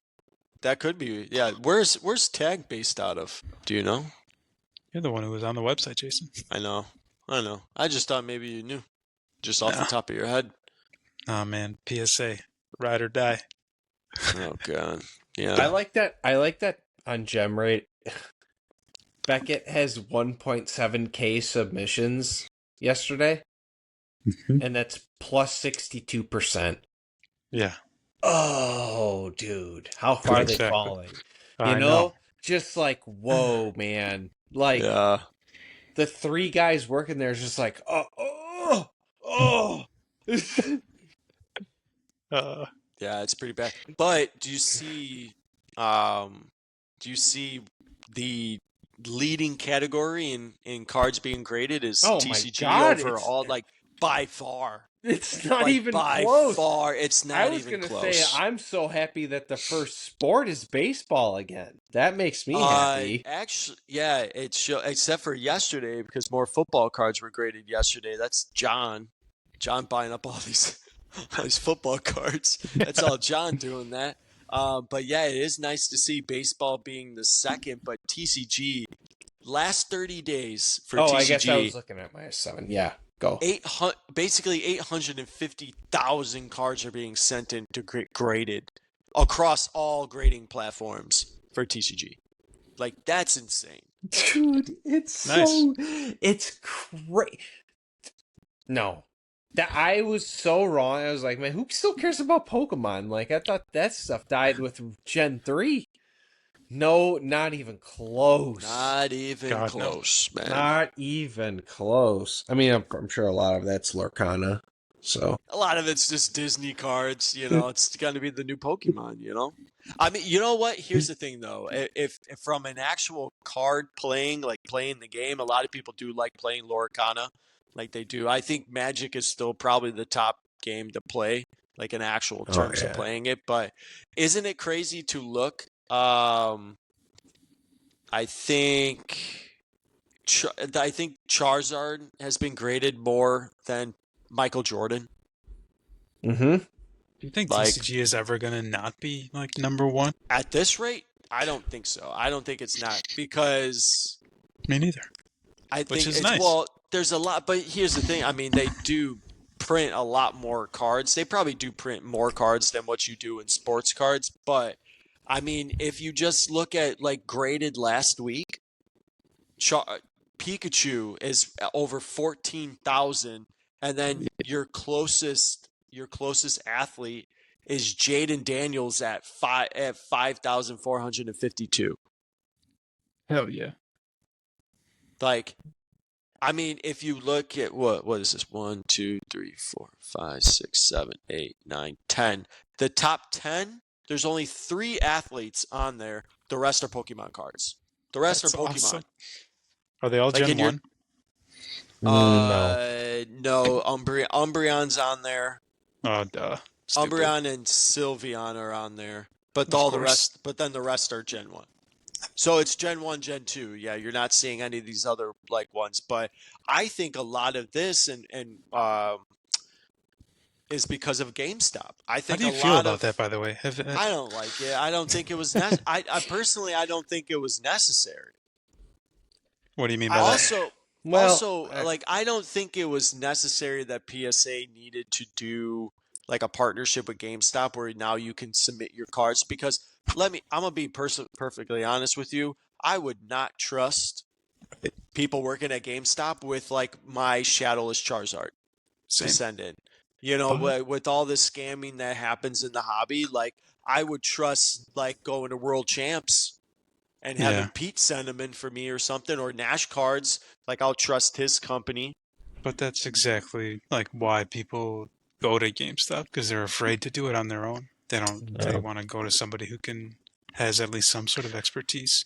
That could be. Yeah. Where's Tag based out of? Do you know? You're the one who was on the website, Jason. I know. I just thought maybe you knew. Just off the top of your head. Oh man, PSA. Ride or die. Oh god. Yeah. I like that on GemRate. Beckett has 1.7k submissions yesterday. And that's plus 62%. Yeah. Oh, dude. How far are they falling? I know. Just like, whoa, man. Like, yeah. The 3 guys working there is just like, oh. Yeah, it's pretty bad. But do you see the leading category in cards being graded is TCG over all, like, by far. It's not like, even by close. Far, it's not even close. I was going to say, I'm so happy that the first sport is baseball again. That makes me happy. Actually, yeah, except for yesterday, because more football cards were graded yesterday. That's John buying up all these football cards. That's all John doing that. But yeah, it is nice to see baseball being the second, but TCG last 30 days for TCG. I guess I was looking at my 7. Yeah. Go. Basically 850,000 cards are being sent in to get graded across all grading platforms for TCG. Like, that's insane. Dude, it's Nice. it's great. No. That I was so wrong. I was like, man, who still cares about Pokemon? Like, I thought that stuff died with Gen 3. No, not even close. Not even God, no. close, man. Not even close. I mean, I'm sure a lot of that's Lorcana. So A lot of it's just Disney cards, it's going to be the new Pokemon. I mean, you know what? Here's the thing, though. If from an actual card playing, like playing the game, a lot of people do like playing Lorcana, like they do. I think Magic is still probably the top game to play, like in actual terms of playing it. But isn't it crazy to look? I think Charizard has been graded more than Michael Jordan. Mm-hmm. Do you think Like, TCG is ever gonna not be like number one? at this rate, I don't think so. I don't think it's not, because Me neither. I Which think is it's nice. well, there's a lot, but here's the thing. I mean, they do print a lot more cards. They probably do print more cards than what you do in sports cards, but I mean, if you just look at like graded last week, Pikachu is over 14,000, and then your closest athlete is Jaden Daniels at 5,452. Hell yeah. Like, I mean, if you look at what is this? 1, 2, 3, 4, 5, 6, 7, 8, 9, 10. The top 10, there's only 3 athletes on there. The rest are Pokemon cards. The rest That's are Pokemon. awesome. Are they all Like Gen 1? No, Umbreon's on there. Oh, duh. Stupid. Umbreon and Sylveon are on there, but Of all the course. rest. But then the rest are Gen 1. So it's Gen 1, Gen 2. Yeah, you're not seeing any of these other like ones. But I think a lot of this is because of GameStop. I How think do you a feel lot about of that, by the way? I don't like it. I don't think it was I personally, I don't think it was necessary. What do you mean by Also, Well, like, I don't think it was necessary that PSA needed to do like a partnership with GameStop where now you can submit your cards, because I'm gonna be perfectly honest with you. I would not trust people working at GameStop with like my Shadowless Charizard to Same. send in. But- With all the scamming that happens in the hobby, like, I would trust like going to World Champs and having Pete send them in for me or something, or Nash Cards. Like, I'll trust his company. But that's exactly like why people go to GameStop, because they're afraid to do it on their own. They don't. They want to go to somebody who has at least some sort of expertise.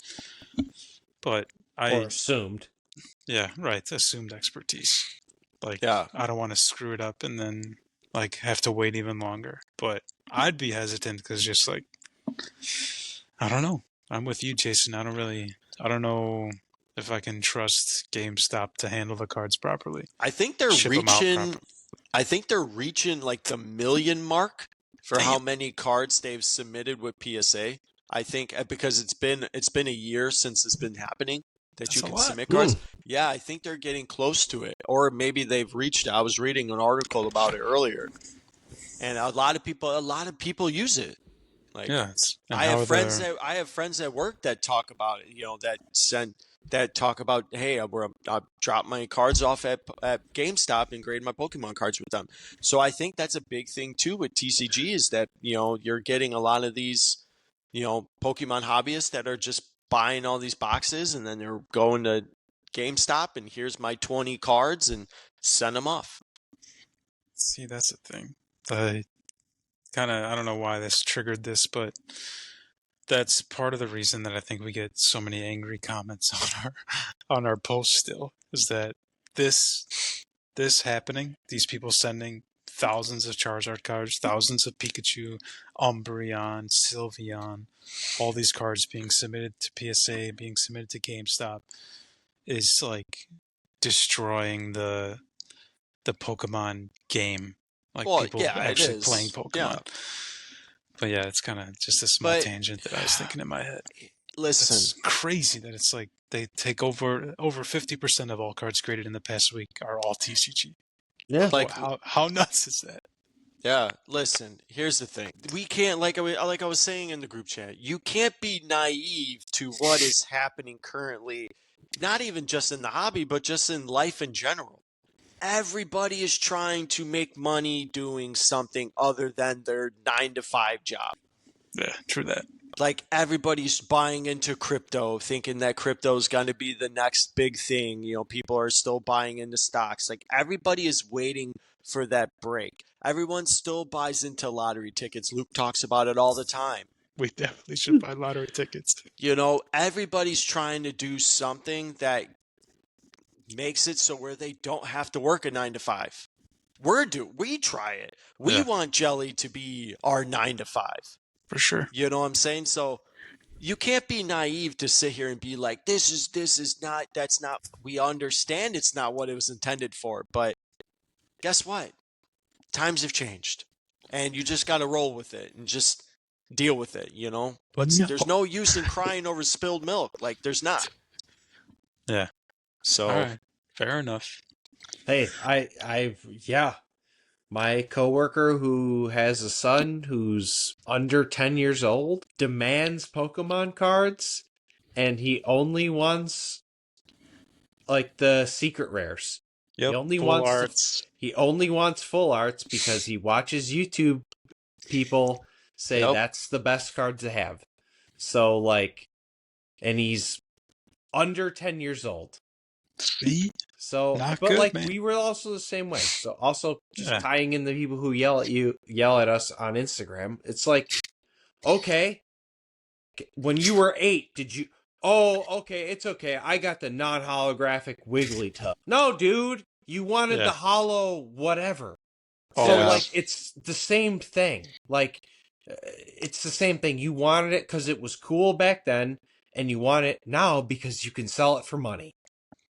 But or assumed. Yeah, right. Assumed expertise. Like, Yeah. I don't want to screw it up and then like have to wait even longer. But I'd be hesitant because just like, I don't know. I'm with you, Jason. I don't know if I can trust GameStop to handle the cards properly. I think they're Ship 'em out reaching. properly. I think they're reaching like the 1,000,000 mark for how Damn. many cards they've submitted with PSA. I think because it's been a year since it's been happening that That's you a can lot. submit cards. Yeah, I think they're getting close to it, or maybe they've reached it. I was reading an article about it earlier, and a lot of people use it. Like, Yeah. I have friends at work that talk about it. That talk about, hey, I drop my cards off at GameStop and grade my Pokemon cards with them. So I think that's a big thing too with TCG, is that you're getting a lot of these Pokemon hobbyists that are just buying all these boxes, and then they're going to GameStop and here's my 20 cards and send them off. See, that's the thing. I don't know why this triggered this, but that's part of the reason that I think we get so many angry comments on our posts still, is that this happening, these people sending thousands of Charizard cards, thousands of Pikachu, Umbreon, Sylveon, all these cards being submitted to PSA, being submitted to GameStop, is like destroying the Pokemon game. Like, people actually playing Pokemon. Yeah. But yeah, it's kind of just a small tangent that I was thinking in my head. Listen, it's crazy that it's like they take over 50% of all cards graded in the past week are all TCG. Yeah. Like, how nuts is that? yeah, listen, here's the thing. We can't, like I was saying in the group chat, you can't be naive to what is happening currently, not even just in the hobby, but just in life in general. Everybody is trying to make money doing something other than their 9 to 5 job. Yeah, true that. Like everybody's buying into crypto, thinking that crypto is going to be the next big thing. You know, people are still buying into stocks. Like everybody is waiting for that break. Everyone still buys into lottery tickets. Luke talks about it all the time. We definitely should buy lottery tickets. You know, everybody's trying to do something that makes it so where they don't have to work a 9 to 5. We try it. We want Jelly to be our 9 to 5. For sure. You know what I'm saying? So you can't be naive to sit here and be like, this is not, that's not, we understand it's not what it was intended for. But guess what? Times have changed. And you just got to roll with it and just deal with it, you know? But There's no use in crying over spilled milk. Like, there's not. Yeah. So, all right. Fair enough. Hey, yeah. My coworker who has a son who's under 10 years old demands Pokemon cards, and he only wants like the secret rares. Yep. He only full wants arts. he only wants full arts because he watches YouTube people say that's the best cards to have. So like, and he's under 10 years old. See? So, Not but good, like man. we were also the same way. So also just tying in the people who yell at us on Instagram. It's like, okay, when you were 8, did you? Oh, okay, it's okay. I got the non-holographic Wigglytuff. No, dude, you wanted the holo whatever. So like, it's the same thing. Like, it's the same thing. You wanted it because it was cool back then, and you want it now because you can sell it for money.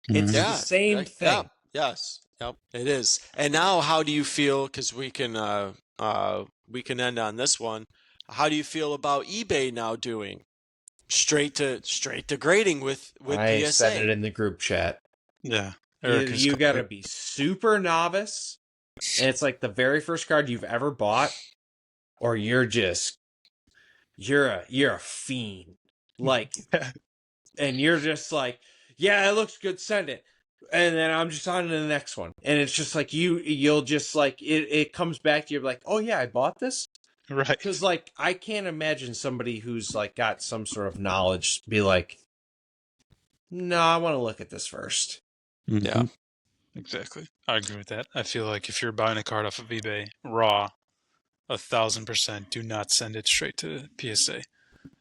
It's the same thing. Yeah, yes. Yep, it is. And now how do you feel, because we can end on this one. How do you feel about eBay now doing straight to grading with I PSA? said it in the group chat. Yeah. You got to be super novice, and it's like the very first card you've ever bought, or you're a fiend. Like, and you're just like, yeah, it looks good, send it. And then I'm just on to the next one. And it's just like you'll just like it comes back to you like, oh yeah, I bought this. Right. Because like I can't imagine somebody who's like got some sort of knowledge be like, no, I want to look at this first. Mm-hmm. Yeah. Exactly. I agree with that. I feel like if you're buying a card off of eBay raw, 1,000% do not send it straight to PSA.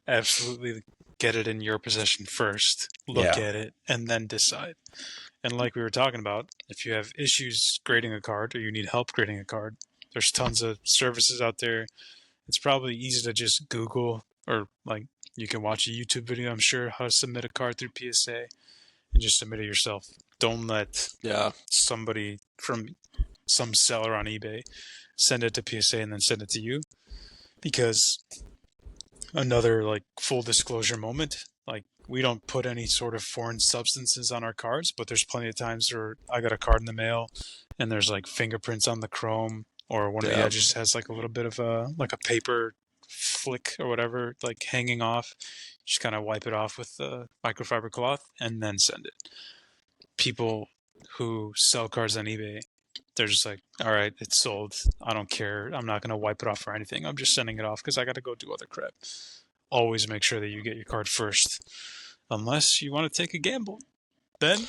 Absolutely get it in your possession first, look at it, and then decide. And like we were talking about, if you have issues grading a card or you need help grading a card, there's tons of services out there. It's probably easy to just Google, or like you can watch a YouTube video, I'm sure, how to submit a card through PSA and just submit it yourself. Don't let somebody from some seller on eBay send it to PSA and then send it to you, because another like full disclosure moment, like we don't put any sort of foreign substances on our cards, but there's plenty of times where I got a card in the mail and there's like fingerprints on the chrome, or one of the edges has like a little bit of a paper flick or whatever, like hanging off. Just kind of wipe it off with the microfiber cloth and then send it. People who sell cards on eBay, they're just like, all right, it's sold. I don't care. I'm not going to wipe it off or anything. I'm just sending it off because I got to go do other crap. Always make sure that you get your card first. Unless you want to take a gamble. Then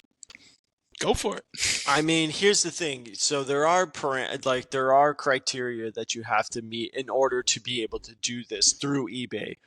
go for it. I mean, here's the thing. So there are there are criteria that you have to meet in order to be able to do this through eBay.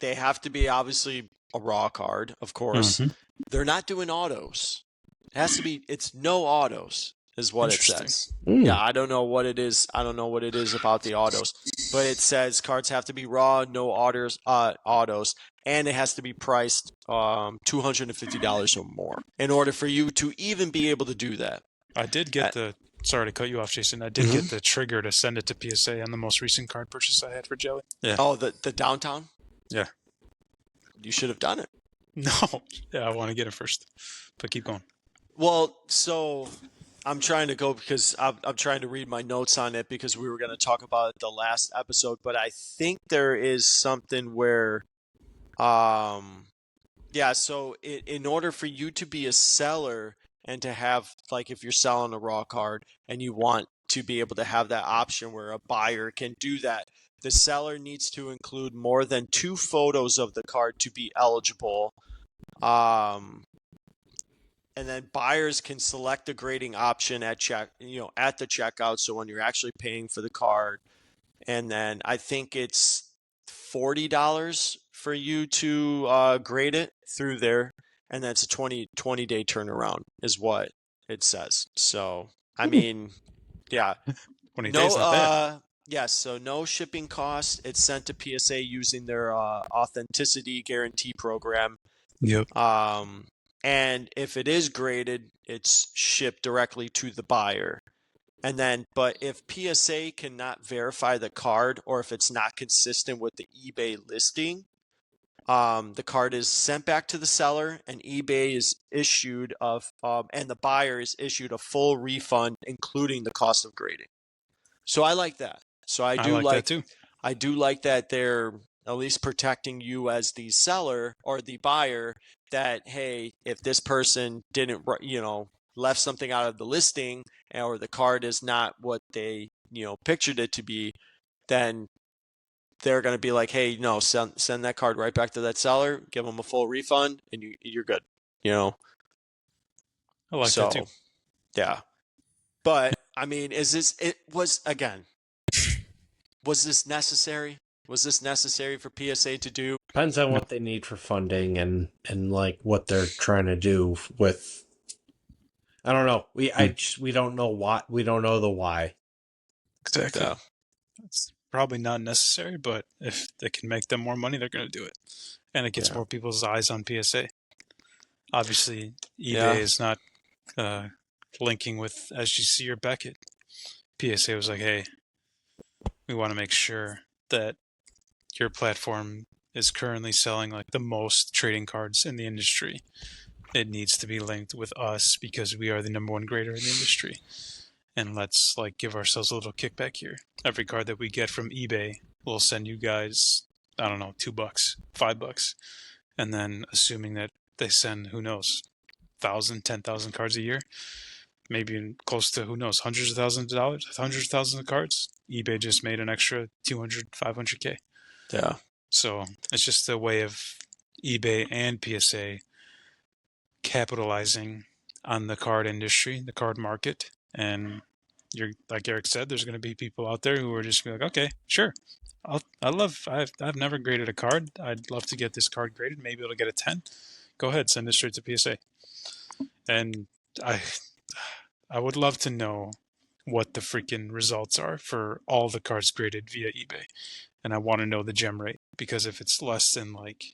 They have to be obviously a raw card, of course. Mm-hmm. They're not doing autos. It has to be. It's no autos, is what it says. Yeah, I don't know what it is. I don't know what it is about the autos, but it says cards have to be raw, no autos, and it has to be priced $250 or more in order for you to even be able to do that. I did get sorry to cut you off, Jason. I did get the trigger to send it to PSA on the most recent card purchase I had for Jelly. Yeah. Oh, the downtown? Yeah. You should have done it. No. Yeah, I want to get it first. But keep going. Well, so I'm trying to go because I'm trying to read my notes on it because we were going to talk about it the last episode, but I think there is something where, um, yeah, so in order for you to be a seller and to have, like, if you're selling a raw card and you want to be able to have that option where a buyer can do that, the seller needs to include more than 2 photos of the card to be eligible. Um, and then buyers can select the grading option at at the checkout. So when you're actually paying for the card, and then I think it's $40 for you to grade it through there, and that's a 20 day turnaround is what it says. So I mean, yeah, 20 days, no, not bad. yes, so no shipping cost. It's sent to PSA using their authenticity guarantee program. Yep. And if it is graded, it's shipped directly to the buyer. And then, but if PSA cannot verify the card, or if it's not consistent with the eBay listing, the card is sent back to the seller, and eBay is issued and the buyer is issued a full refund, including the cost of grading. So I like that. So I like that too. I do like that they're at least protecting you as the seller or the buyer, that, hey, if this person didn't, left something out of the listing, or the card is not what they, pictured it to be, then they're going to be like, hey, no, send that card right back to that seller, give them a full refund, and you're good, I like that too. So, yeah. But I mean, was this necessary? Was this necessary for PSA to do? Depends on what they need for funding and like what they're trying to do with. I don't know. We don't know why. We don't know the why. Exactly. Yeah. It's probably not necessary, but if they can make them more money, they're going to do it. And it gets Yeah. more people's eyes on PSA. Obviously, eBay Yeah. is not linking with SGC or Beckett. PSA was like, hey, we want to make sure that your platform is currently selling like the most trading cards in the industry. It needs to be linked with us because we are the number one grader in the industry. And let's like give ourselves a little kickback here. Every card that we get from eBay, we'll send you guys, I don't know, $2, $5. And then assuming that they send, who knows, 1,000, 10,000 cards a year, maybe close to, who knows, hundreds of thousands of dollars, hundreds of thousands of cards. eBay just made an extra 200, 500K. Yeah. So it's just a way of eBay and PSA capitalizing on the card industry, the card market. And you're, like Eric said, there's going to be people out there who are just like, okay, sure. I've never graded a card. I'd love to get this card graded. Maybe it'll get a 10. Go ahead, send it straight to PSA. And I would love to know what the freaking results are for all the cards graded via eBay. And I want to know the gem rate, because if it's less than like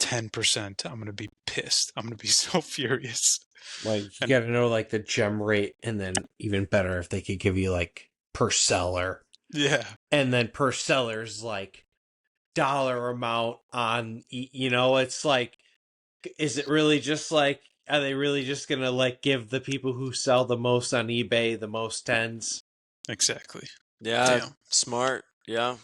10%, I'm going to be pissed. I'm going to be so furious. Like, you got to know like the gem rate, and then even better if they could give you like per seller. Yeah. And then per seller's like dollar amount on, it's like, is it really just like, are they really just going to like give the people who sell the most on eBay the most tens? Exactly. Yeah. Damn. Smart. Yeah.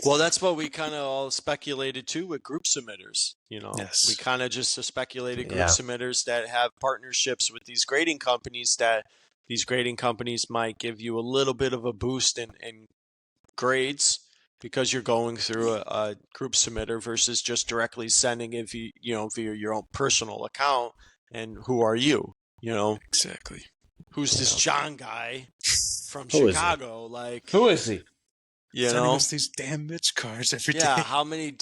Well, that's what we kind of all speculated too with group submitters. Yes. We kind of just speculated group Yeah. submitters that have partnerships with these grading companies, that these grading companies might give you a little bit of a boost in grades because you're going through a group submitter versus just directly sending it via your own personal account. And who are you? Exactly. Who's this John guy from Who is he? Chicago? Like, Who is he? Sending us these damn Mitch cards every day. Yeah, how many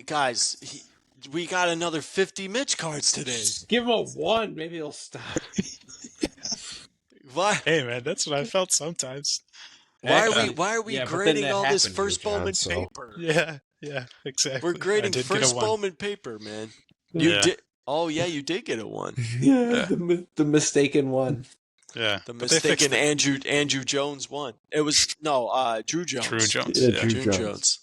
guys? We got another 50 Mitch cards today. Just give him a 1. Maybe he'll stop. Why? Hey man, that's what I felt sometimes. Why are we Yeah, but then grading that all this happened to you, first John, Bowman so- paper? Yeah, exactly. We're grading I did get a first 1. Bowman paper, man. You Yeah. did. Oh yeah, you did get a 1. Yeah, the mistaken one. Yeah. The but they fixed mistaken it. Andrew Jones 1. It was Drew Jones. Drew Jones. Yeah, Yeah. Drew Drew Jones. Jones.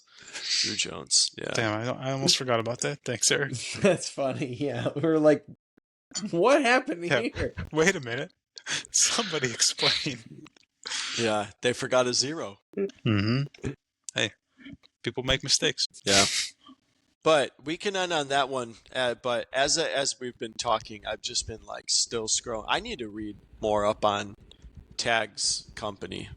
Drew Jones. Yeah. Damn, I almost forgot about that. Thanks, Eric. That's funny. Yeah, we were like What happened Yeah. here? Wait a minute. Somebody explain. Yeah, they forgot a zero. Mm-hmm. Hey, people make mistakes. Yeah. But we can end on that one. But as we've been talking, I've just been like still scrolling. I need to read more up on Tag's company.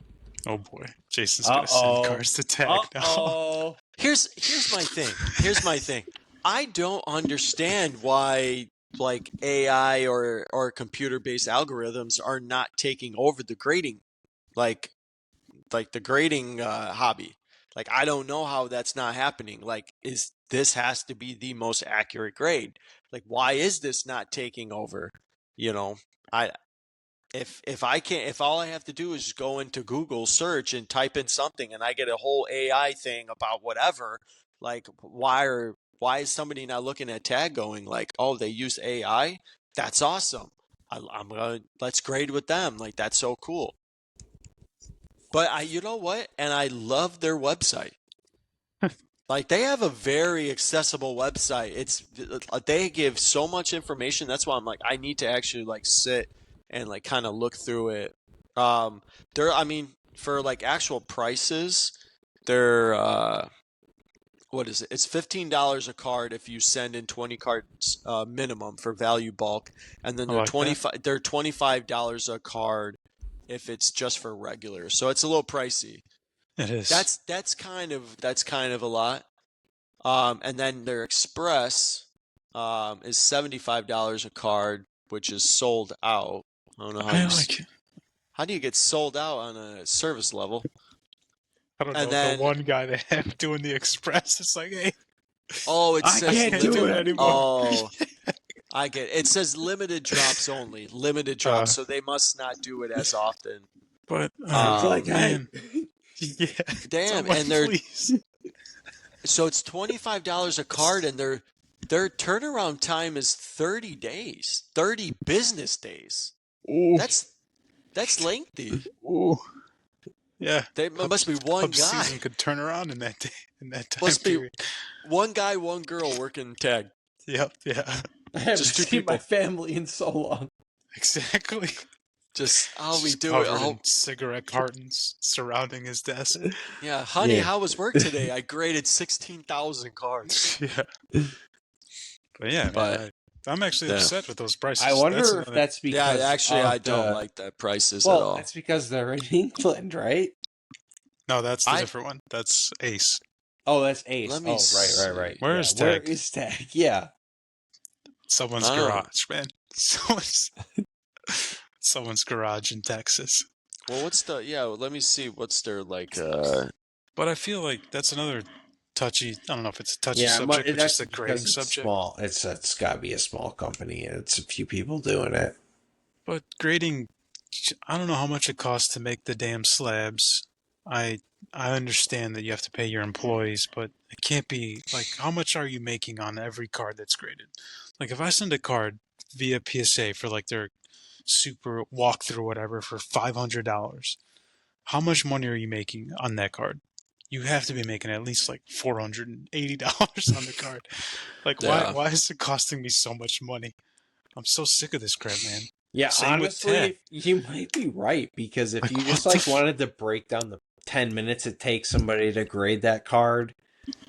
Oh boy, Jason's gonna send cars to Tag now. Here's my thing. Here's my thing. I don't understand why like AI or computer based algorithms are not taking over the grading, like the grading hobby. Like I don't know how that's not happening. Like is this has to be the most accurate grade? Like why is this not taking over? You know, I if I can't, if all I have to do is go into Google search and type in something and I get a whole AI thing about whatever, like why is somebody not looking at Tag going like, oh, they use AI? That's awesome. I'm gonna let's grade with them. Like that's so cool. But you know what? And I love their website. Like they have a very accessible website. They give so much information. That's why I'm like I need to actually like sit and like kind of look through it. I mean for like actual prices, they're what is it? It's $15 a card if you send in 20 cards minimum for value bulk, and then they're $25 a card if it's just for regular. So it's a little pricey. It is. That's kind of a lot. And then their express is $75 a card, which is sold out. I don't know how do you get sold out on a service level? I don't And know. then The one guy they have doing the express, it's like, hey, oh, it I says can't do it anymore. Oh, I get it. It says limited drops only, limited drops, so they must not do it as often. But It's like, man, yeah, damn, someone and they're please. so it's $25 a card, and their turnaround time is 30 days, 30 business days. Ooh. That's lengthy. Ooh. Yeah, There must be one Pub guy. season could turn around in that day, in that time Must be period. one guy, one girl working Tag. Yep. Yeah. I haven't Just two seen people. my family in so long. Exactly. Just how we Just do it. covered Oh, in cigarette cartons surrounding his desk. yeah, honey, Yeah. how was work today? I graded 16,000 cards. Yeah. But yeah, But- man, I'm actually upset with those prices. I wonder if that's because actually, of I don't the- like the prices well, at all. that's because they're in England, right? No, that's the different one. That's Ace. Oh, that's Ace. Let me Right. Where is Where Tag? is Tag? Yeah. Someone's Oh. garage, man. Someone's garage in Texas. Well, let me see. What's their like? But I feel like that's another touchy. I don't know if it's a touchy Yeah, subject, but that's just a grading because it's subject. small. It's got to be a small company, and it's a few people doing it. But grading, I don't know how much it costs to make the damn slabs. I understand that you have to pay your employees, but it can't be like, how much are you making on every card that's graded? Like if I send a card via PSA for like their super walkthrough, whatever, for $500, how much money are you making on that card? You have to be making at least like $480 on the card. Like why is it costing me so much money? I'm so sick of this crap, man. Yeah, Same with honestly, Tag. you might be right, because if Like, you just what like the wanted to break down the 10 minutes it takes somebody to grade that card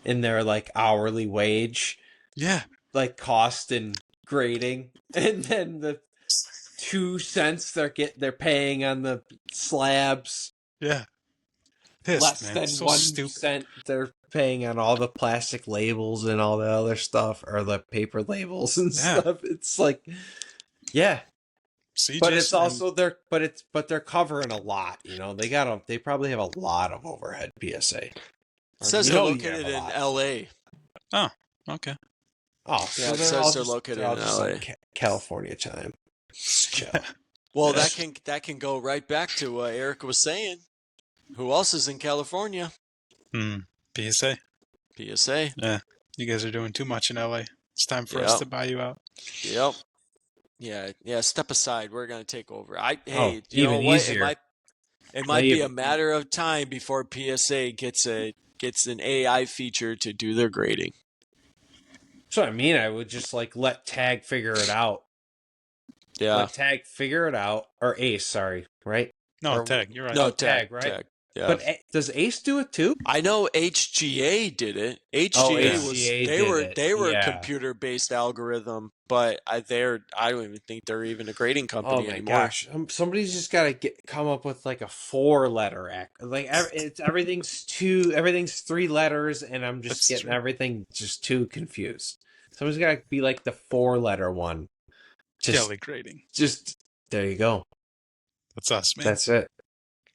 in their like hourly wage, Yeah. like cost and grading, and then the 2 cents they're paying on the slabs, Yeah. Pissed, less man. than So 1 stupid. cent they're paying on all the plastic labels and all the other stuff, or the paper labels and Yeah. stuff. It's like, yeah. See, But Jason, it's also they're covering a lot, you know. They probably have a lot of overhead PSA. It says You they're know you located have a in lot. L.A. okay. Oh, Yeah, so it says they're located in LA. California time. Chill. Well, Yeah. that can go right back to what Eric was saying. Who else is in California? PSA. PSA. Yeah. You guys are doing too much in LA. It's time for us to buy you out. Yep. Yeah. Step aside. We're gonna take over. You even know what? easier. It might be a matter of time before PSA gets an AI feature to do their grading. That's what I mean. I would just like let Tag figure it out. Yeah. Let Tag figure it out, or Ace, sorry, right? No, Or, Tag, you're right. No, Tag, right? Tag. Yeah. But does Ace do it too? I know HGA did it. Oh, HGA was HGA they did were it. they were a Yeah. computer based algorithm, but I don't even think they're even a grading Oh company my anymore. gosh! Somebody's just got to come up with like a 4-letter act. Like everything's 3 letters, and I'm just That's getting true. everything just too confused. Somebody's got to be like the 4-letter one. Jelly grading. Just there you go. That's us, man. That's it.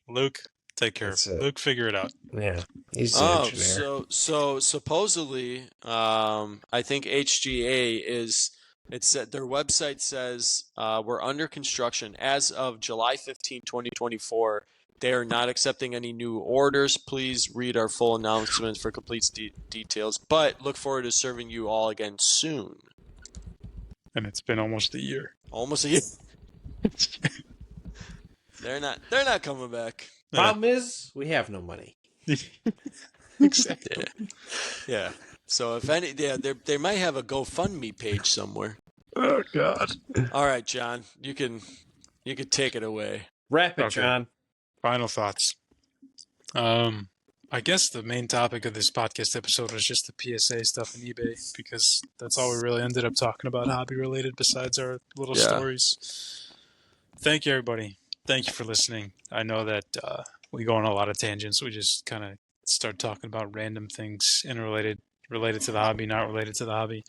Luke, take care. That's it. Luke, figure it out. Yeah, he's the Oh, engineer. so supposedly, I think HGA is. It said their website says we're under construction as of July 15, 2024. They are not accepting any new orders. Please read our full announcement for complete details. But look forward to serving you all again soon. And it's been almost a year. Almost a year. They're not coming back. Problem is, we have no money. Exactly. Yeah. So if any, yeah, they might have a GoFundMe page somewhere. Oh God. All right, John, you can take it away. Wrap it, Okay. John. Final thoughts. I guess the main topic of this podcast episode was just the PSA stuff in eBay, because that's all we really ended up talking about hobby related besides our little stories. Thank you, everybody. Thank you for listening. I know that we go on a lot of tangents. We just kind of start talking about random things related to the hobby, not related to the hobby.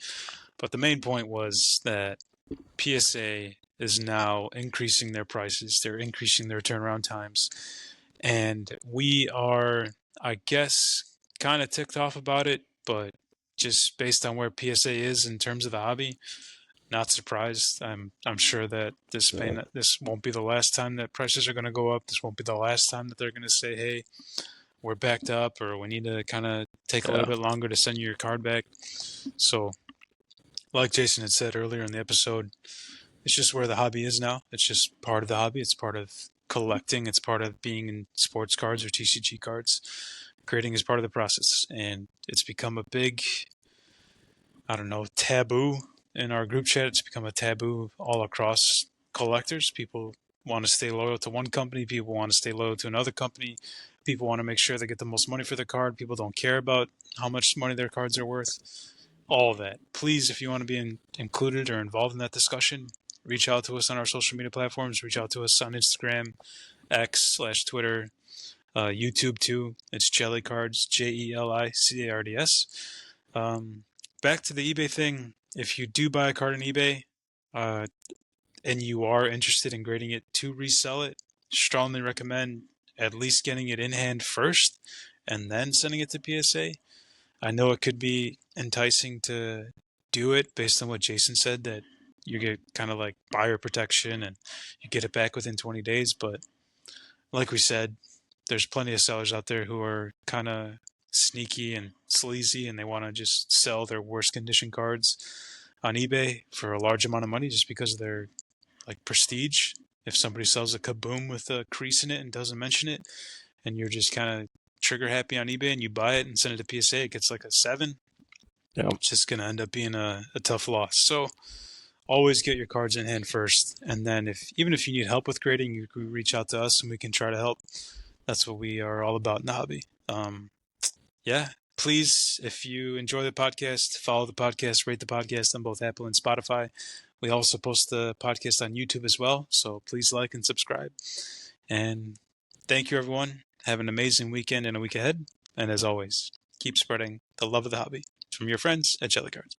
But the main point was that PSA is now increasing their prices. They're increasing their turnaround times. And we are, I guess, kind of ticked off about it, but just based on where PSA is in terms of the hobby, not surprised. I'm sure that this won't be the last time that prices are going to go up. This won't be the last time that they're going to say, hey, we're backed up, or we need to kind of take a little bit longer to send you your card back. So like Jason had said earlier in the episode, it's just where the hobby is now. It's just part of the hobby. It's part of collecting. It's part of being in sports cards or TCG cards. Grading is part of the process, and it's become a big, taboo in our group chat. It's become a taboo all across collectors. People want to stay loyal to one company. People want to stay loyal to another company. People want to make sure they get the most money for their card. People don't care about how much money their cards are worth. All of that. Please, if you want to be included or involved in that discussion, reach out to us on our social media platforms. Reach out to us on Instagram, X/Twitter, YouTube too. It's Jelly Cards, JELICARDS. Back to the eBay thing. If you do buy a card on eBay, and you are interested in grading it to resell it, strongly recommend at least getting it in hand first and then sending it to PSA. I know it could be enticing to do it based on what Jason said, that you get kind of like buyer protection and you get it back within 20 days. But like we said, there's plenty of sellers out there who are kind of sneaky and sleazy, and they want to just sell their worst condition cards on eBay for a large amount of money just because of their like prestige. If somebody sells a Kaboom with a crease in it and doesn't mention it, and you're just kind of trigger happy on eBay and you buy it and send it to PSA, it gets like a 7. It's just going to end up being a tough loss. So always get your cards in hand first, and then even if you need help with grading, you can reach out to us and we can try to help. That's what we are all about in the hobby. Please, if you enjoy the podcast, follow the podcast, rate the podcast on both Apple and Spotify. We also post the podcast on YouTube as well, so please like and subscribe. And thank you, everyone. Have an amazing weekend and a week ahead. And as always, keep spreading the love of the hobby from your friends at Jelly Cards.